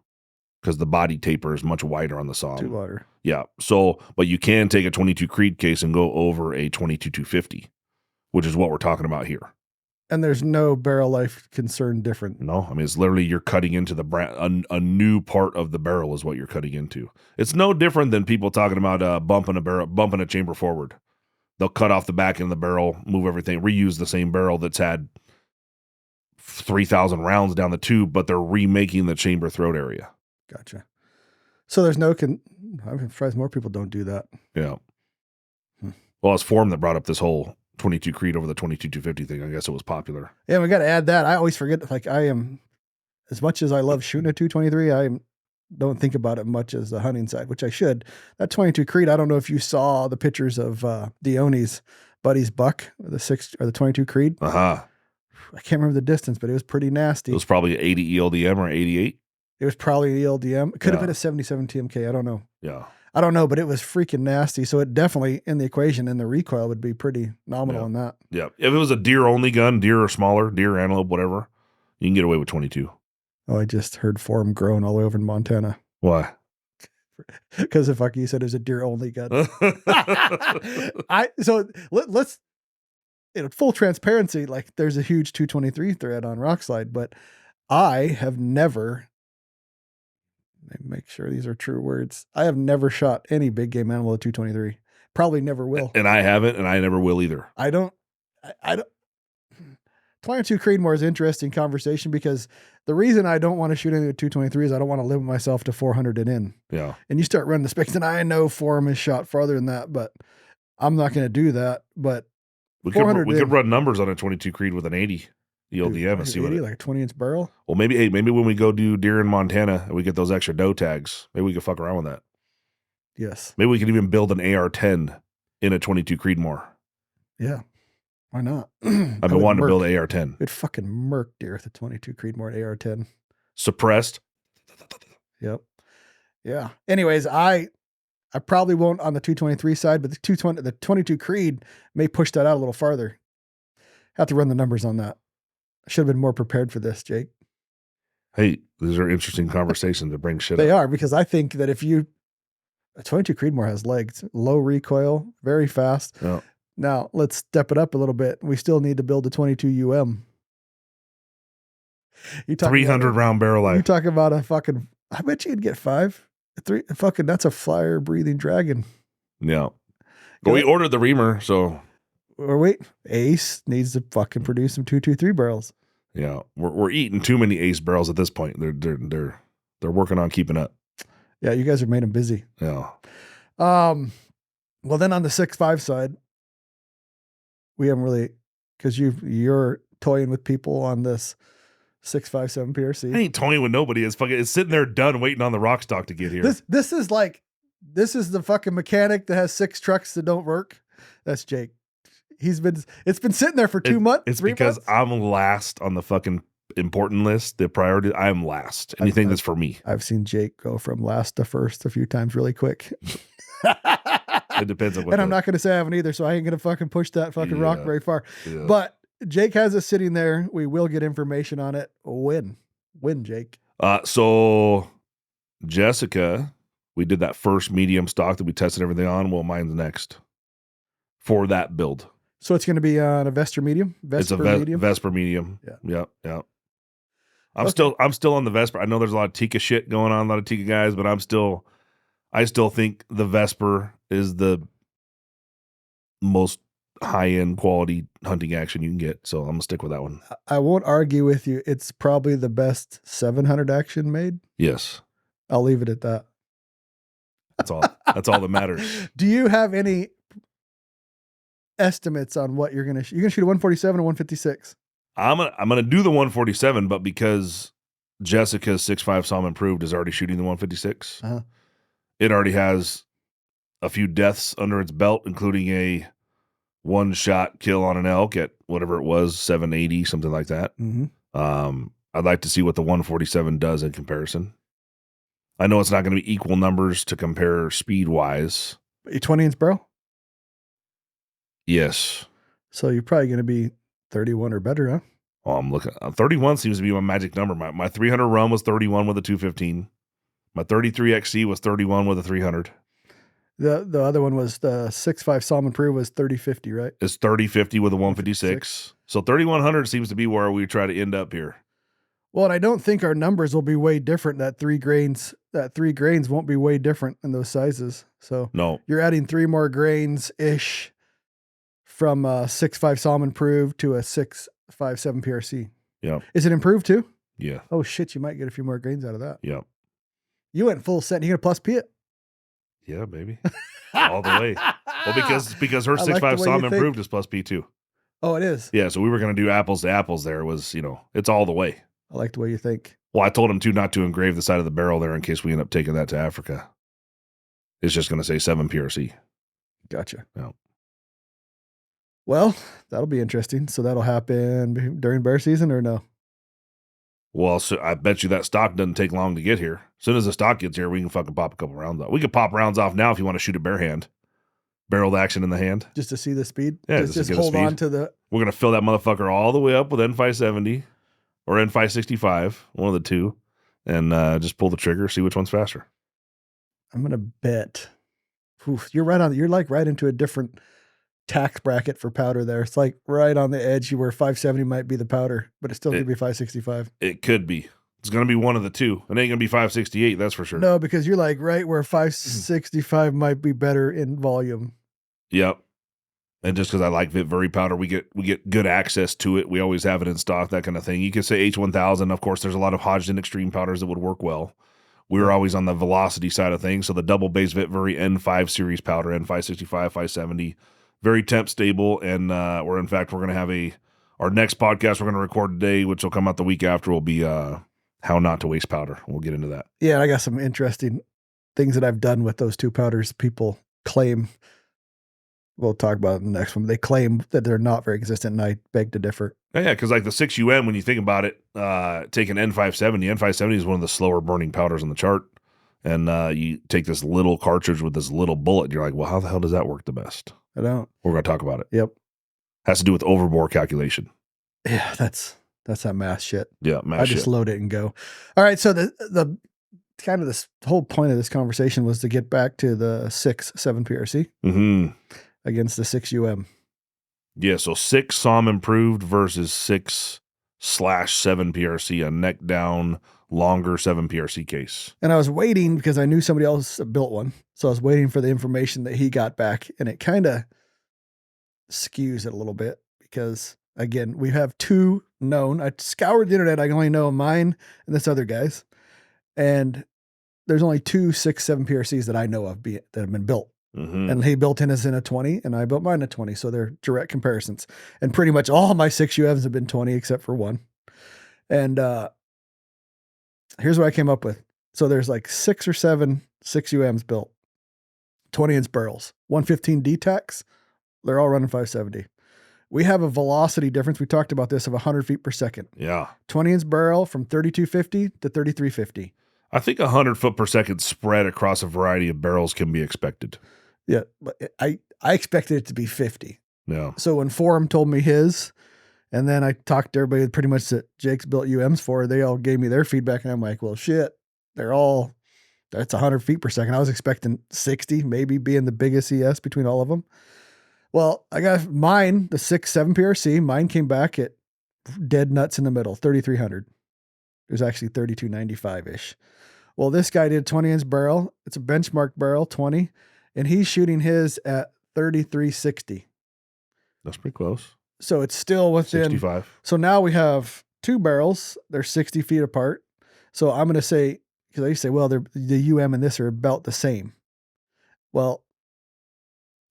because the body taper is much wider on the Saum. Too wider. Yeah. So, but you can take a 22 Creed case and go over a 22 250, which is what we're talking about here. And there's no barrel life concern different. No, I mean, it's literally you're cutting into a new part of the barrel is what you're cutting into. It's no different than people talking about bumping a chamber forward. They'll cut off the back end of the barrel, move everything, reuse the same barrel that's had 3,000 rounds down the tube, but they're remaking the chamber throat area. Gotcha. So there's no, I'm surprised more people don't do that. Yeah. Well, it's Forum that brought up this whole 22 Creed over the 22 250 thing. I guess it was popular. Yeah, we got to add that. I always forget, like I am, as much as I love shooting a 223, don't think about it much as the hunting side, which I should. That 22 Creed, I don't know if you saw the pictures of Dione's buddy's buck, the 22 Creed. Uh-huh. I can't remember the distance, but it was pretty nasty. It was probably 80 ELDM or 88. It was probably ELDM. It could have Yeah. been a 77 TMK. I don't know. Yeah. I don't know, but it was freaking nasty. So it definitely, in the equation, in the recoil, would be pretty nominal on that. Yeah. If it was a deer-only gun, deer or smaller, deer, antelope, whatever, you can get away with 22. Oh, I just heard form groan all over in Montana. Why? Because the fuck you said it was a deer only gun. Let's in full transparency, like there's a huge 223 thread on Rockslide, but I have never, make sure these are true words, I have never shot any big game animal at 223. Probably never will. And I haven't, and I never will either. I don't 22 Creedmoor is an interesting conversation because the reason I don't want to shoot anything at 223 is I don't want to limit myself to 400 and in. Yeah. And you start running the specs, and I know Forum is shot farther than that, but I'm not going to do that. But We could run numbers on a 22 Creed with an 80 ELDM and see what like a 20-inch barrel. Well, maybe when we go do deer in Montana and we get those extra doe tags, maybe we could fuck around with that. Yes. Maybe we could even build an AR-10 in a 22 Creedmoor. Yeah. Why not? I've been wanting to build an AR-10. It'd fucking murk deer with a 22 Creedmoor and AR-10. Suppressed. Yep. Yeah. Anyways, I probably won't on the 223 side, but the 22 Creed may push that out a little farther. Have to run the numbers on that. I should have been more prepared for this, Jake. Hey, these are interesting conversations to bring shit They up. are, because I think that a 22 Creedmoor has legs, low recoil, very fast. Yeah. Now let's step it up a little bit. We still need to build a 22 UM. 300 round barrel You life. talk about a fucking, I bet you could get 5. 3 fucking, that's a flyer breathing dragon. Yeah. But we ordered the reamer, so. Or wait, Ace needs to fucking produce some 223 barrels. Yeah. We're eating too many Ace barrels at this point. They're working on keeping up. Yeah, you guys have made them busy. Yeah. Well, then on the 6.5 side, we haven't really, because you're toying with people on this 6.57 PRC. I ain't toying with nobody. It's sitting there done waiting on the Rokstock to get here. This is the fucking mechanic that has 6 trucks that don't work. That's Jake. It's been sitting there for 2 months. It's 3 because months. I'm last on the fucking important list, the priority. I am last. Anything that's for me. I've seen Jake go from last to first a few times really quick. It depends on what. And I'm not going to say I haven't either, so I ain't going to fucking push that fucking rock very far. Yeah. But Jake has it sitting there. We will get information on it. Win, Jake. So Jessica, we did that first medium stock that we tested everything on. Well, mine's next for that build. So it's going to be on a Vesper medium. It's a medium. Vesper medium. Yeah. Yeah. I'm still on the Vesper. I know there's a lot of Tika shit going on, a lot of Tika guys, but I still think the Vesper is the most high-end quality hunting action you can get. So I'm gonna stick with that one. I won't argue with you. It's probably the best 700 action made. Yes. I'll leave it at that. That's all. That's all that matters. Do you have any estimates on what you're gonna shoot? You're gonna shoot a 147 or 156? I'm gonna do the 147, but because Jessica's 6.5 Saum improved is already shooting the 156, it already has a few deaths under its belt, including a 1-shot kill on an elk at whatever it was, 780, something like that. Mm-hmm. I'd like to see what the 147 does in comparison. I know it's not going to be equal numbers to compare speed wise. A 20-inch barrel? Yes. So you're probably going to be 31 or better, huh? Oh, I'm looking. 31 seems to be my magic number. My 300 run was 31 with a 215. My 33 XC was 31 with a 300. The other one was the 6.5 Salmon Peru was 3050, right? It's 3050 with a 156. So 3100 seems to be where we try to end up here. Well, and I don't think our numbers will be way different. That 3 grains won't be way different in those sizes. So No. you're adding 3 more grains ish from a 6.5 Salmon improved to a 6.57 PRC. Yeah. Is it improved too? Yeah. Oh shit, you might get a few more grains out of that. Yeah. You went full set. You gonna plus P it? Yeah, baby. All the way. Well, because her I like 6.5 the way Saum you improved is plus P2. Oh, it is. Yeah, so we were going to do apples to apples there. It was, it's all the way. I like the way you think. Well, I told him not to engrave the side of the barrel there in case we end up taking that to Africa. It's just going to say 7 PRC. Gotcha. Yeah. Well, that'll be interesting. So that'll happen during bear season or no? Well, so I bet you that stock doesn't take long to get here. As soon as the stock gets here, we can fucking pop a couple rounds off. We could pop rounds off now if you want to shoot a bare hand. Barreled action in the hand. Just to see the speed? Yeah, just hold on to the... We're going to fill that motherfucker all the way up with N570 or N565, one of the two, and just pull the trigger, see which one's faster. I'm going to bet. Oof, you're like right into a different tax bracket for powder there. It's like right on the edge where 570 might be the powder, but it still could be 565. It could be. It's going to be one of the two. It ain't going to be 568, that's for sure. No, because you're like right where 565 might be better in volume. Yep. And just because I like Vit-Vuri powder, we get good access to it. We always have it in stock, that kind of thing. You could say H1000. Of course, there's a lot of Hodgdon Extreme powders that would work well. We were always on the velocity side of things. So the double base Vit-Vuri N5 series powder, N565, 570, very temp stable. And we're going to have our next podcast we're going to record today, which will come out the week after, will be how not to waste powder. We'll get into that. Yeah, I got some interesting things that I've done with those two powders. People claim, we'll talk about it in the next one. They claim that they're not very consistent, and I beg to differ. Yeah, because like the 6UM, when you think about it, take an N570. N570 is one of the slower burning powders on the chart. And you take this little cartridge with this little bullet, and you're like, well, how the hell does that work the best? I don't. We're going to talk about it. Yep. Has to do with overbore calculation. Yeah, that's that math shit. Yeah, math shit. I just load it and go. All right, so the kind of this whole point of this conversation was to get back to the 6-7 PRC against the 6UM. Yeah, so 6 SOM improved versus 6/7 PRC, a neck down, longer 7 PRC case. And I was waiting because I knew somebody else built one. So I was waiting for the information that he got back, and it kind of skews it a little bit because, again, we have two known. I scoured the internet. I can only know mine and this other guy's. And there's only 2 6-7 PRCs that I know of that have been built. And he built his in a 20, and I built mine a 20. So they're direct comparisons. And pretty much all my 6UMs have been 20 except for one. And here's what I came up with. So there's like 6 or 7 6UMs built, 20-inch barrels, 115 D-Tax. They're all running 570. We have a velocity difference. We talked about this of 100 feet per second. Yeah. 20-inch barrel from 3250 to 3350. I think 100 foot per second spread across a variety of barrels can be expected. Yeah, but I expected it to be 50. Yeah. So when Forum told me his, and then I talked to everybody pretty much that Jake's built UMs for, they all gave me their feedback, and I'm like, well, shit, that's 100 feet per second. I was expecting 60, maybe being the biggest ES between all of them. Well, I got mine, the 6-7 PRC. Mine came back at dead nuts in the middle, 3,300. It was actually 3,295-ish. Well, this guy did 20-inch barrel. It's a benchmark barrel, 20, and he's shooting his at 3,360. That's pretty close. So it's still within 65. So now we have 2 barrels. They're 60 feet apart. So I'm going to say, because I used to say, well, the UM and this are about the same. Well,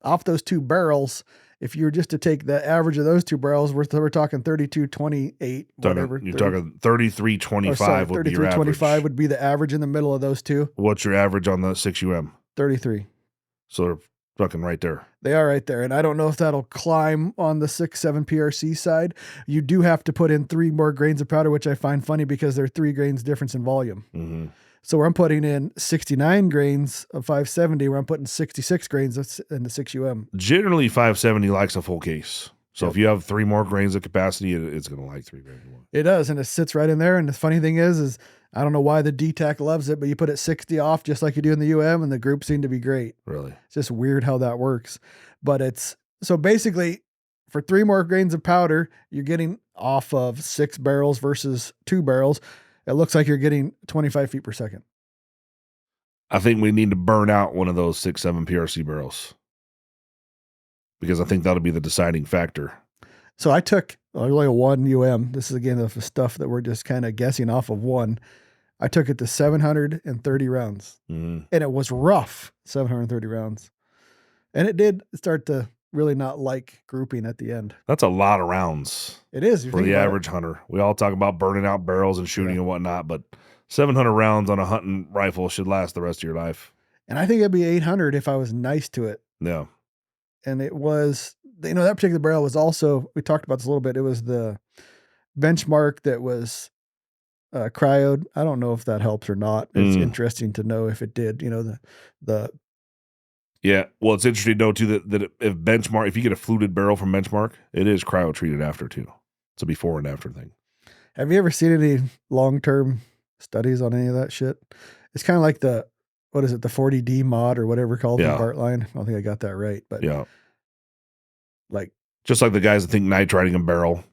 off those 2 barrels, if you were just to take the average of those 2 barrels, we're talking 32.28, whatever. You're talking 33.25 would be your average. 33.25 would be the average in the middle of those 2. What's your average on the 6UM? 33. So they're fucking right there. They are right there. And I don't know if that'll climb on the 6-7 PRC side. You do have to put in 3 more grains of powder, which I find funny because they're 3 grains difference in volume. Mm-hmm. So where I'm putting in 69 grains of 570, where I'm putting 66 grains in the 6UM. Generally, 570 likes a full case. So if you have 3 more grains of capacity, it's going to like 3 grains more. It does, and it sits right in there. And the funny thing is I don't know why the DTAC loves it, but you put it 60 off just like you do in the UM, and the group seem to be great. Really? It's just weird how that works. But so basically, for 3 more grains of powder, you're getting off of 6 barrels versus 2 barrels. It looks like you're getting 25 feet per second. I think we need to burn out one of those 6-7 PRC barrels because I think that'll be the deciding factor. So I took only a 1 UM. This is again the stuff that we're just kind of guessing off of 1. I took it to 730 rounds, and it was rough, 730 rounds. And it did start to really not like grouping at the end. That's a lot of rounds It is. You for think the about it. average hunter. We all talk about burning out barrels and shooting Yeah. and whatnot, but 700 rounds on a hunting rifle should last the rest of your life. And I think it'd be 800 if I was nice to it. Yeah. And it was, that particular barrel was also, we talked about this a little bit. It was the benchmark that was cryoed. I don't know if that helps or not. It's interesting to know if it did. The Yeah. Well, it's interesting to know too that if you get a fluted barrel from Benchmark, it is cryo treated after too. It's a before and after thing. Have you ever seen any long-term studies on any of that shit? It's kind of like the 40D mod or whatever called from Bartline. I don't think I got that right, but yeah, like just like the guys that think nitriding a barrel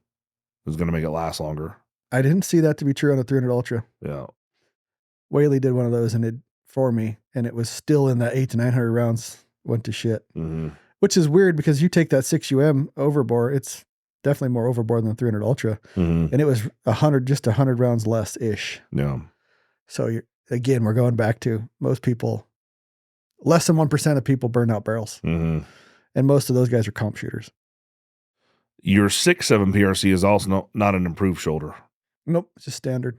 is going to make it last longer. I didn't see that to be true on a 300 Ultra. Yeah. Whaley did one of those and it for me, and it was still in that 800 to 900 rounds went to shit, which is weird because you take that 6UM overbore, it's definitely more overboard than the 300 Ultra, and it was 100 rounds less ish. Yeah. So again, we're going back to most people, less than 1% of people burn out barrels, and most of those guys are comp shooters. Your 6.7 PRC is also not an improved shoulder. Nope, it's just standard.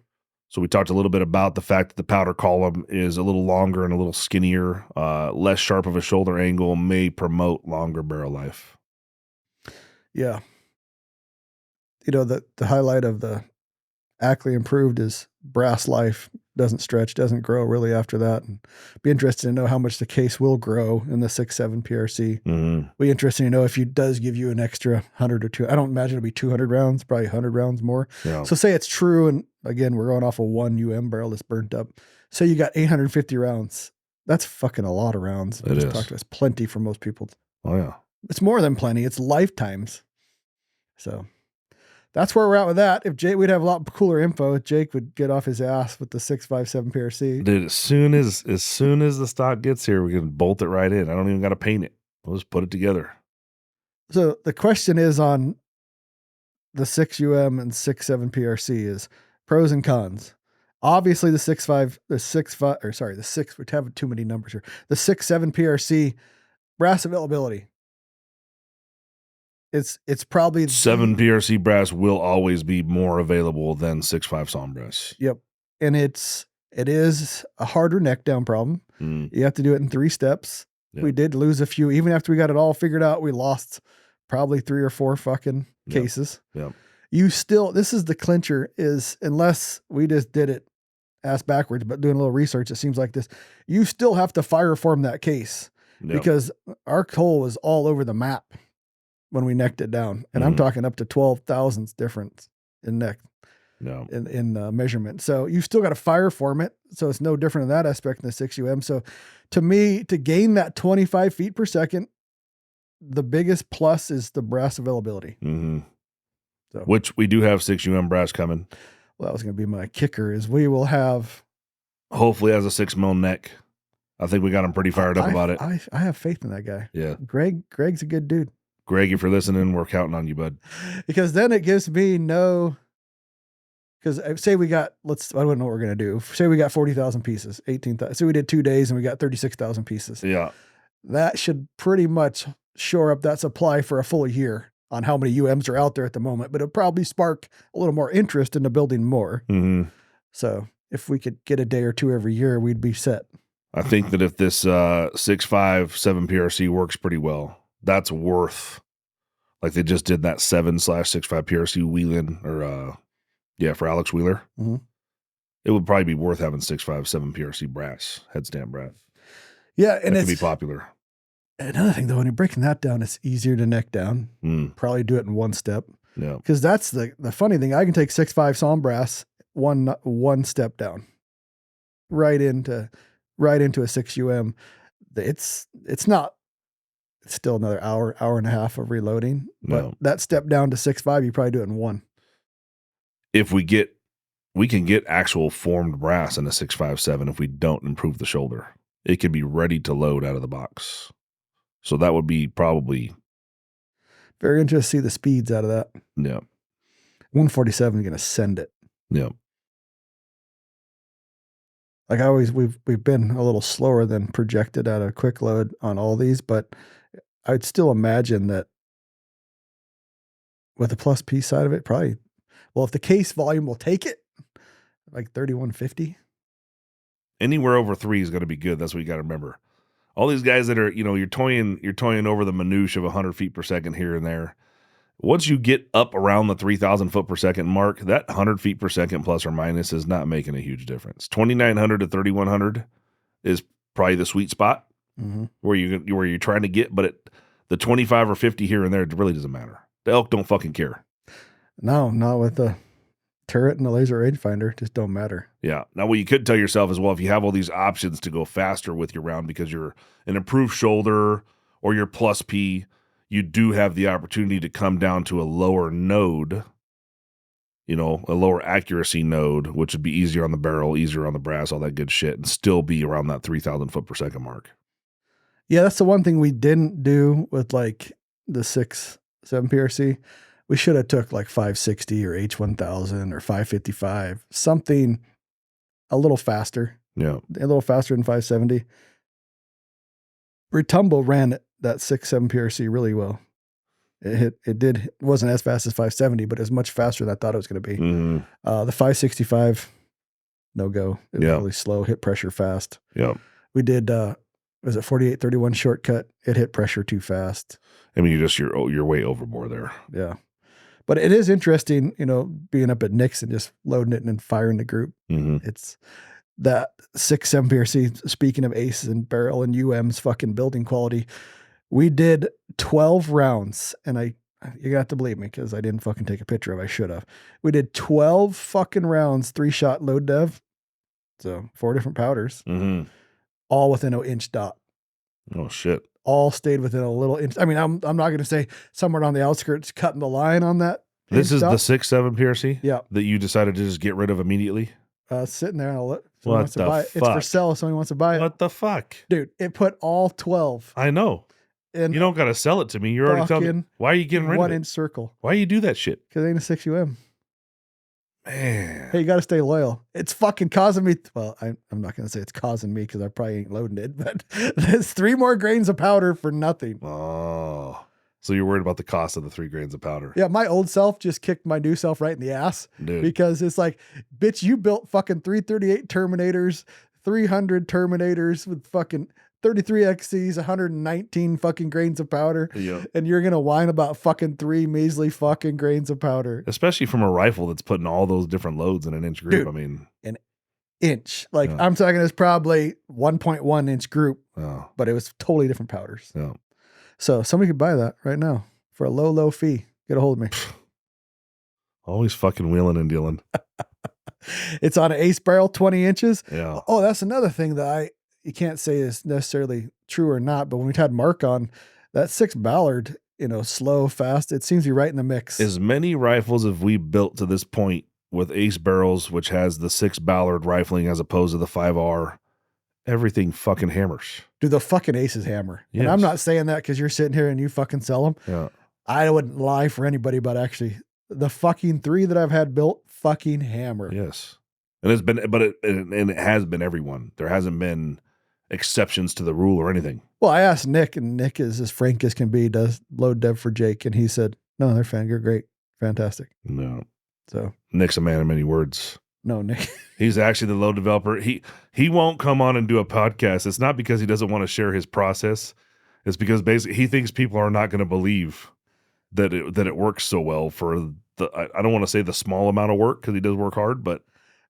So we talked a little bit about the fact that the powder column is a little longer and a little skinnier, less sharp of a shoulder angle may promote longer barrel life. Yeah. The highlight of the Ackley improved is brass life doesn't stretch, doesn't grow really after that. And be interested to know how much the case will grow in the 6.7 PRC. Be interesting to know if it does give you an extra 100 or 200. I don't imagine it'll be 200 rounds, probably 100 rounds more. Yeah. So say it's true. And again, we're going off a 1 UM barrel that's burnt up. Say you got 850 rounds. That's fucking a lot of rounds. It is. It's plenty for most people. Oh yeah. It's more than plenty. It's lifetimes. So that's where we're at with that. If Jake, we'd have a lot cooler info if Jake would get off his ass with the 6.57 PRC. Dude, as soon as the stock gets here, we can bolt it right in. I don't even got to paint it. We'll just put it together. So the question is on the 6UM and 6.7 PRC is pros and cons. Obviously the 6.5, the 6.5, or sorry, the 6, we're having too many numbers here. The 6.7 PRC brass availability. It's probably 7 PRC brass will always be more available than 6.5 saum brass. Yep. And it is a harder neck down problem. You have to do it in 3 steps. Yep. We did lose a few. Even after we got it all figured out, we lost probably 3 or 4 fucking cases. Yep. This is the clincher is, unless we just did it ass backwards, but doing a little research, it seems like this, you still have to fire form that case because our hole was all over the map when we necked it down. And I'm talking up to 12 thousandths difference in neck in measurement. So you still got to fire form it. So it's no different in that aspect in the 6UM. So to me, to gain that 25 feet per second, the biggest plus is the brass availability. So, which we do have 6UM brass coming. Well, that was going to be my kicker is we will have. Hopefully has a 6 mil neck. I think we got him pretty fired up about it. I have faith in that guy. Yeah. Greg's a good dude. Greg, if you're listening, we're counting on you, bud. Because then it gives me because say we got, I don't know what we're going to do. Say we got 40,000 pieces, 18,000. So we did 2 days and we got 36,000 pieces. Yeah. That should pretty much shore up that supply for a full year on how many UMs are out there at the moment, but it'll probably spark a little more interest into building more. So if we could get a day or 2 every year, we'd be set. I think that if this 6.5 7 PRC works pretty well, that's worth, like they just did that 7/6.5 PRC Wheeling for Alex Wheeler. It would probably be worth having 6.5 7 PRC brass, headstand brass. Yeah. And it could be popular. Another thing though, when you're breaking that down, it's easier to neck down. Probably do it in 1 step. Yeah. Cause that's the funny thing. I can take 6.5 saum brass, one step down right into a 6UM. It's still another hour and a half of reloading, but that step down to 6.5, you probably do it in 1. If we can get actual formed brass in a 6.5 7 if we don't improve the shoulder. It can be ready to load out of the box. So that would be probably very interesting to see the speeds out of that. Yeah. 147 is going to send it. Yeah. Like we've been a little slower than projected out of quick load on all these, but I'd still imagine that with the plus P side of it, probably, well, if the case volume will take it, like 3150. Anywhere over 3 is going to be good. That's what you got to remember. All these guys that are, you're toying over the minutia of 100 feet per second here and there. Once you get up around the 3,000 foot per second mark, that 100 feet per second plus or minus is not making a huge difference. 2,900 to 3,100 is probably the sweet spot where you're trying to get, but the 25 or 50 here and there, it really doesn't matter. The elk don't fucking care. No, not with the turret and the laser rangefinder. Just don't matter. Yeah. Now, what you could tell yourself is, well, if you have all these options to go faster with your round because you're an improved shoulder or your plus P, you do have the opportunity to come down to a lower node, a lower accuracy node, which would be easier on the barrel, easier on the brass, all that good shit, and still be around that 3,000 foot per second mark. Yeah, that's the one thing we didn't do with like the 6.7 PRC. We should have took like 560 or H1000 or 555, something a little faster. Yeah. A little faster than 570. Retumbo ran that 6.7 PRC really well. It wasn't as fast as 570, but it was much faster than I thought it was going to be. Mm-hmm. The 565, no go. It was really slow, hit pressure fast. Yeah. We did, was it 4831 shortcut? It hit pressure too fast. I mean, you're way overboard there. Yeah. But it is interesting, being up at Nick's and just loading it and then firing the group. Mm-hmm. It's that 6.7 PRC, speaking of aces and barrel and UM's fucking building quality, we did 12 rounds, and you got to believe me because I didn't fucking take a picture of it. I should have. We did 12 fucking rounds, 3-shot load dev. So 4 different powders, all within an inch dot. Oh, shit. All stayed within a little inch. I mean, I'm not going to say somewhere on the outskirts cutting the line on that. This is the 6.7 PRC? Yeah. That you decided to just get rid of immediately? Sitting there. What the fuck? It's for sale. If somebody wants to buy it. What the fuck? Dude, it put all 12. I know. And you don't got to sell it to me. You're already telling me. Why are you getting rid of it? 1-inch circle. Why you do that shit? Because it ain't a 6UM. Man. Hey, you got to stay loyal. It's fucking causing me. Well, I'm not going to say it's causing me because I probably ain't loading it, but there's 3 more grains of powder for nothing. Oh. So you're worried about the cost of the 3 grains of powder. Yeah, my old self just kicked my new self right in the ass. Dude. Because it's like, bitch, you built fucking 338 Terminators, 300 Terminators with fucking 33 XCs, 119 fucking grains of powder. Yep. And you're going to whine about fucking 3 measly fucking grains of powder. Especially from a rifle that's putting all those different loads in an inch group. Dude, I mean, an inch. Like, I'm talking, it's probably 1.1 inch group, but it was totally different powders. Yeah. So somebody could buy that right now for a low, low fee. Get a hold of me. Always fucking wheeling and dealing. It's on an ace barrel, 20 inches. Yeah. Oh, that's another thing that you can't say is necessarily true or not, but when we had Mark on, that 6 Ballard, slow, fast, it seems to be right in the mix. As many rifles have we built to this point with ace barrels, which has the 6 Ballard rifling as opposed to the 5R, everything fucking hammers. Dude, the fucking aces hammer. Yes. And I'm not saying that because you're sitting here and you fucking sell them. Yeah. I wouldn't lie for anybody, but actually the fucking 3 that I've had built fucking hammer. Yes. And it's been, but it has been everyone. There hasn't been exceptions to the rule or anything. Well, I asked Nick, and Nick is as frank as can be, does load dev for Jake. And he said, no, they're fan. You're great. Fantastic. No. So Nick's a man of many words. No, Nick. He's actually the load developer. He won't come on and do a podcast. It's not because he doesn't want to share his process. It's because basically he thinks people are not going to believe that it works so well for I don't want to say the small amount of work because he does work hard, but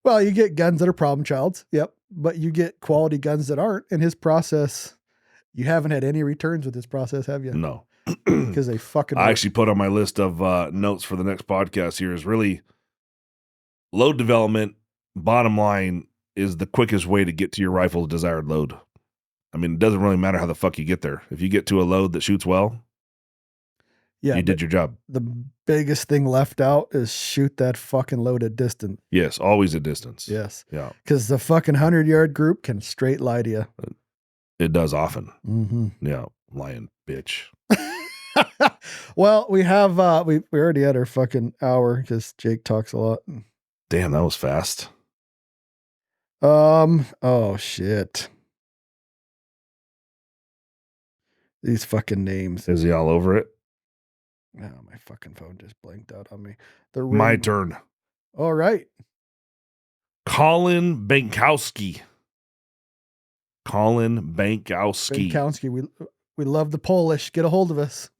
well, you get guns that are problem childs. Yep. But you get quality guns that aren't. And his process, you haven't had any returns with this process, have you? No. Because they fucking I actually put on my list of notes for the next podcast here is really load development, bottom line, is the quickest way to get to your rifle's desired load. I mean, it doesn't really matter how the fuck you get there. If you get to a load that shoots well, you did your job. The biggest thing left out is shoot that fucking load at distance. Yes, always at distance. Yes. Yeah. Because the fucking 100-yard group can straight lie to you. It does often. Mm-hmm. Yeah, lying bitch. Well, we have we already had our fucking hour because Jake talks a lot. Damn, that was fast. Oh shit. These fucking names. Is he all over it? Oh, my fucking phone just blanked out on me. The My ring. turn. All right. Colin Bankowski. Colin Bankowski. Bankowski. We love the Polish. Get a hold of us.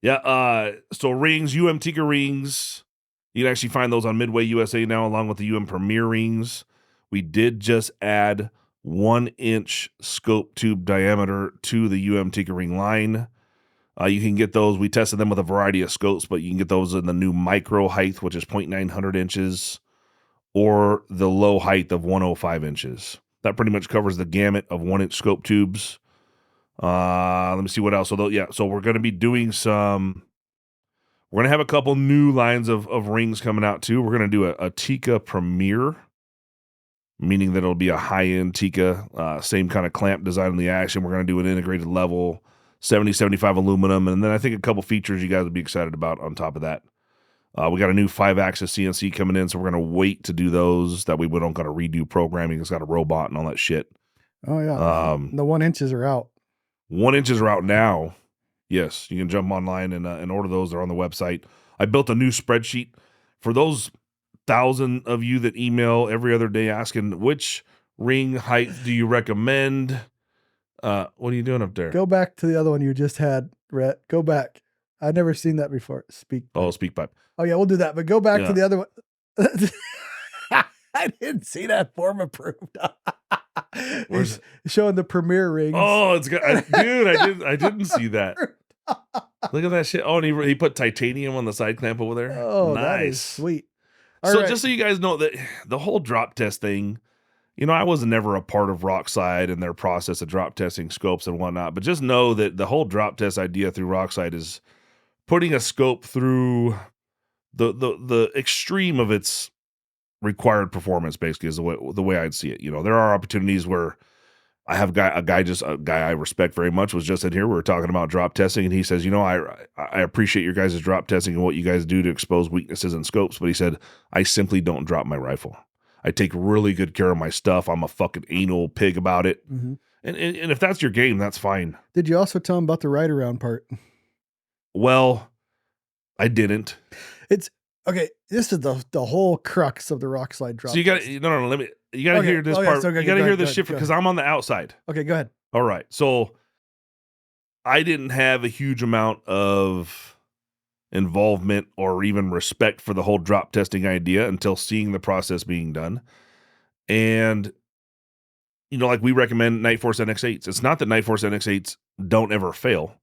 Yeah. So rings, Tikka rings. You can actually find those on Midway USA now, along with the Premier rings. We did just add 1-inch scope tube diameter to the Tikka ring line. You can get those. We tested them with a variety of scopes, but you can get those in the new micro height, which is 0.900 inches, or the low height of 105 inches. That pretty much covers the gamut of 1-inch scope tubes. Let me see what else. So we're going to be doing we're going to have a couple new lines of rings coming out too. We're going to do a Tikka Premier, meaning that it'll be a high-end Tikka, same kind of clamp design in the action. We're going to do an integrated level, 70-75 aluminum, and then I think a couple features you guys would be excited about on top of that. We got a new 5-axis CNC coming in, so we're going to wait to do those. That way we don't got to redo programming. It's got a robot and all that shit. Oh, yeah. The 1 inches are out. 1 inches are out now. Yes, you can jump online and order those. They're on the website. I built a new spreadsheet for those 1,000 of you that email every other day asking which ring height do you recommend. What are you doing up there? Go back to the other one you just had, Rhett. Go back. I've never seen that before. Speak pipe. Oh, yeah, we'll do that. But go back to the other one. I didn't see that form approved. He's showing the Premier rings. Oh, it's good. Dude, I didn't see that. Look at that shit. Oh, and he put titanium on the side clamp over there. Oh, nice. That is sweet. Just so you guys know that the whole drop test thing, I was never a part of Rokside and their process of drop testing scopes and whatnot, but just know that the whole drop test idea through Rokside is putting a scope through the extreme of its required performance, basically, is the way I'd see it. There are opportunities where I have a guy I respect very much was just in here. We were talking about drop testing, and he says, I appreciate your guys' drop testing and what you guys do to expose weaknesses in scopes, but he said, I simply don't drop my rifle. I take really good care of my stuff. I'm a fucking anal pig about it. Mm-hmm. And if that's your game, that's fine. Did you also tell him about the ride around part? Well, I didn't. It's okay. This is the whole crux of the Rokside drop. So you got you got to hear this part. You got to hear this shit because I'm on the outside. Okay, go ahead. All right. So I didn't have a huge amount of involvement or even respect for the whole drop testing idea until seeing the process being done. And, like we recommend Nightforce NX8s. It's not that Nightforce NX8s don't ever fail,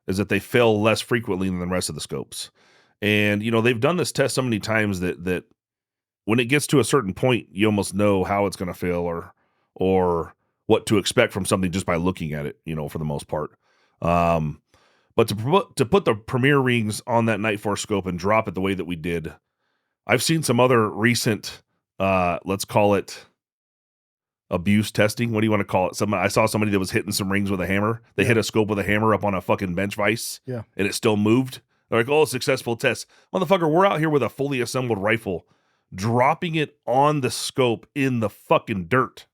is that they fail less frequently than the rest of the scopes. And, they've done this test so many times that when it gets to a certain point, you almost know how it's going to fail or what to expect from something just by looking at it, for the most part. But to put the Premier rings on that Nightforce scope and drop it the way that we did, I've seen some other recent, let's call it abuse testing. What do you want to call it? I saw somebody that was hitting some rings with a hammer. They hit a scope with a hammer up on a fucking bench vise. Yeah. And it still moved. They're like, oh, successful test. Motherfucker, we're out here with a fully assembled rifle, dropping it on the scope in the fucking dirt.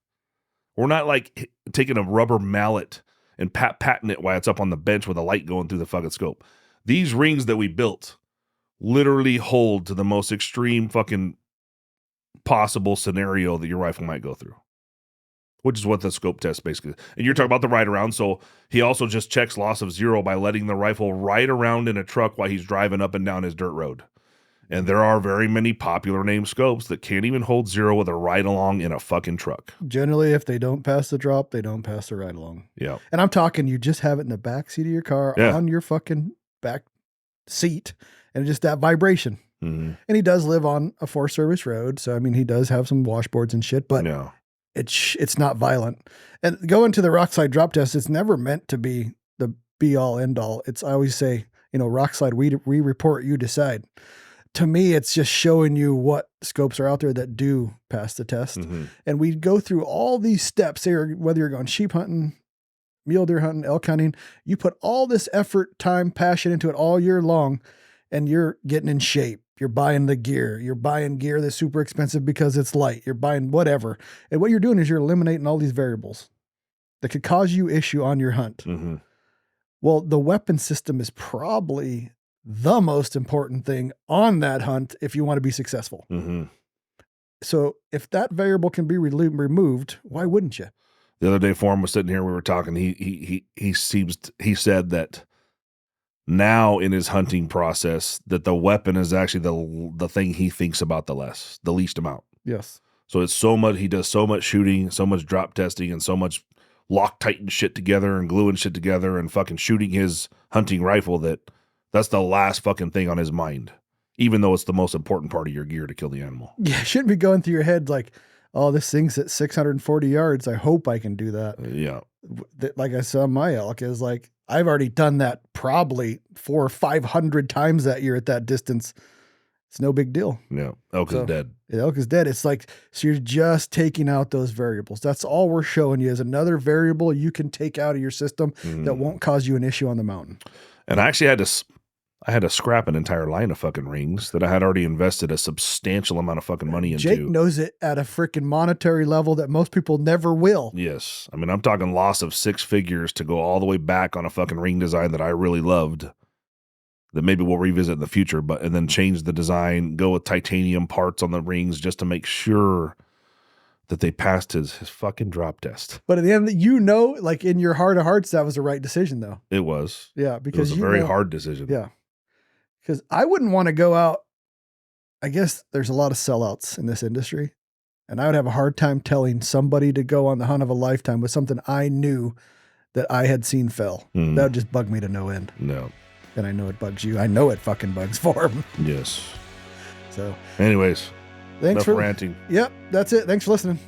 We're not like taking a rubber mallet and patting it while it's up on the bench with a light going through the fucking scope. These rings that we built literally hold to the most extreme fucking possible scenario that your rifle might go through, which is what the scope test basically is. And you're talking about the ride around. So he also just checks loss of 0 by letting the rifle ride around in a truck while he's driving up and down his dirt road. And there are very many popular name scopes that can't even hold 0 with a ride along in a fucking truck. Generally, if they don't pass the drop, they don't pass the ride along. Yeah. And I'm talking, you just have it in the back seat of your car on your fucking back seat and just that vibration. Mm-hmm. And he does live on a Forest Service road. So, I mean, he does have some washboards and shit, but it's not violent. And going to the Rokside drop test, it's never meant to be the be all end all. I always say, Rokside, we report, you decide. To me, it's just showing you what scopes are out there that do pass the test. Mm-hmm. And we go through all these steps here, whether you're going sheep hunting, mule deer hunting, elk hunting, you put all this effort, time, passion into it all year long, and you're getting in shape. You're buying the gear. You're buying gear that's super expensive because it's light. You're buying whatever. And what you're doing is you're eliminating all these variables that could cause you issue on your hunt. Mm-hmm. Well, the weapon system is probably the most important thing on that hunt if you want to be successful. Mm-hmm. So if that variable can be removed, why wouldn't you? The other day, Forum was sitting here. We were talking. He said that now in his hunting process that the weapon is actually the thing he thinks about the least amount. Yes. So it's so much. He does so much shooting, so much drop testing, and so much Loctiting shit together and gluing shit together and fucking shooting his hunting rifle that's the last fucking thing on his mind, even though it's the most important part of your gear to kill the animal. Yeah, it shouldn't be going through your head like, oh, this thing's at 640 yards. I hope I can do that. Yeah. Like I saw my elk is like, I've already done that probably 400 or 500 times that year at that distance. It's no big deal. Yeah. Elk is dead. The elk is dead. It's like, so you're just taking out those variables. That's all we're showing you is another variable you can take out of your system that won't cause you an issue on the mountain. And I actually had to scrap an entire line of fucking rings that I had already invested a substantial amount of fucking money into. Jake knows it at a freaking monetary level that most people never will. Yes. I mean, I'm talking loss of 6 figures to go all the way back on a fucking ring design that I really loved. That maybe we'll revisit in the future, and then change the design, go with titanium parts on the rings just to make sure that they passed his fucking drop test. But at the end, like in your heart of hearts, that was the right decision though. It was. Yeah. Because it was a very hard decision. Yeah. Because I wouldn't want to go out. I guess there's a lot of sellouts in this industry, and I would have a hard time telling somebody to go on the hunt of a lifetime with something I knew that I had seen fail. That would just bug me to no end. No. And I know it bugs you. I know it fucking bugs Form. Yes. So anyways, thanks enough for ranting. Yep. That's it. Thanks for listening.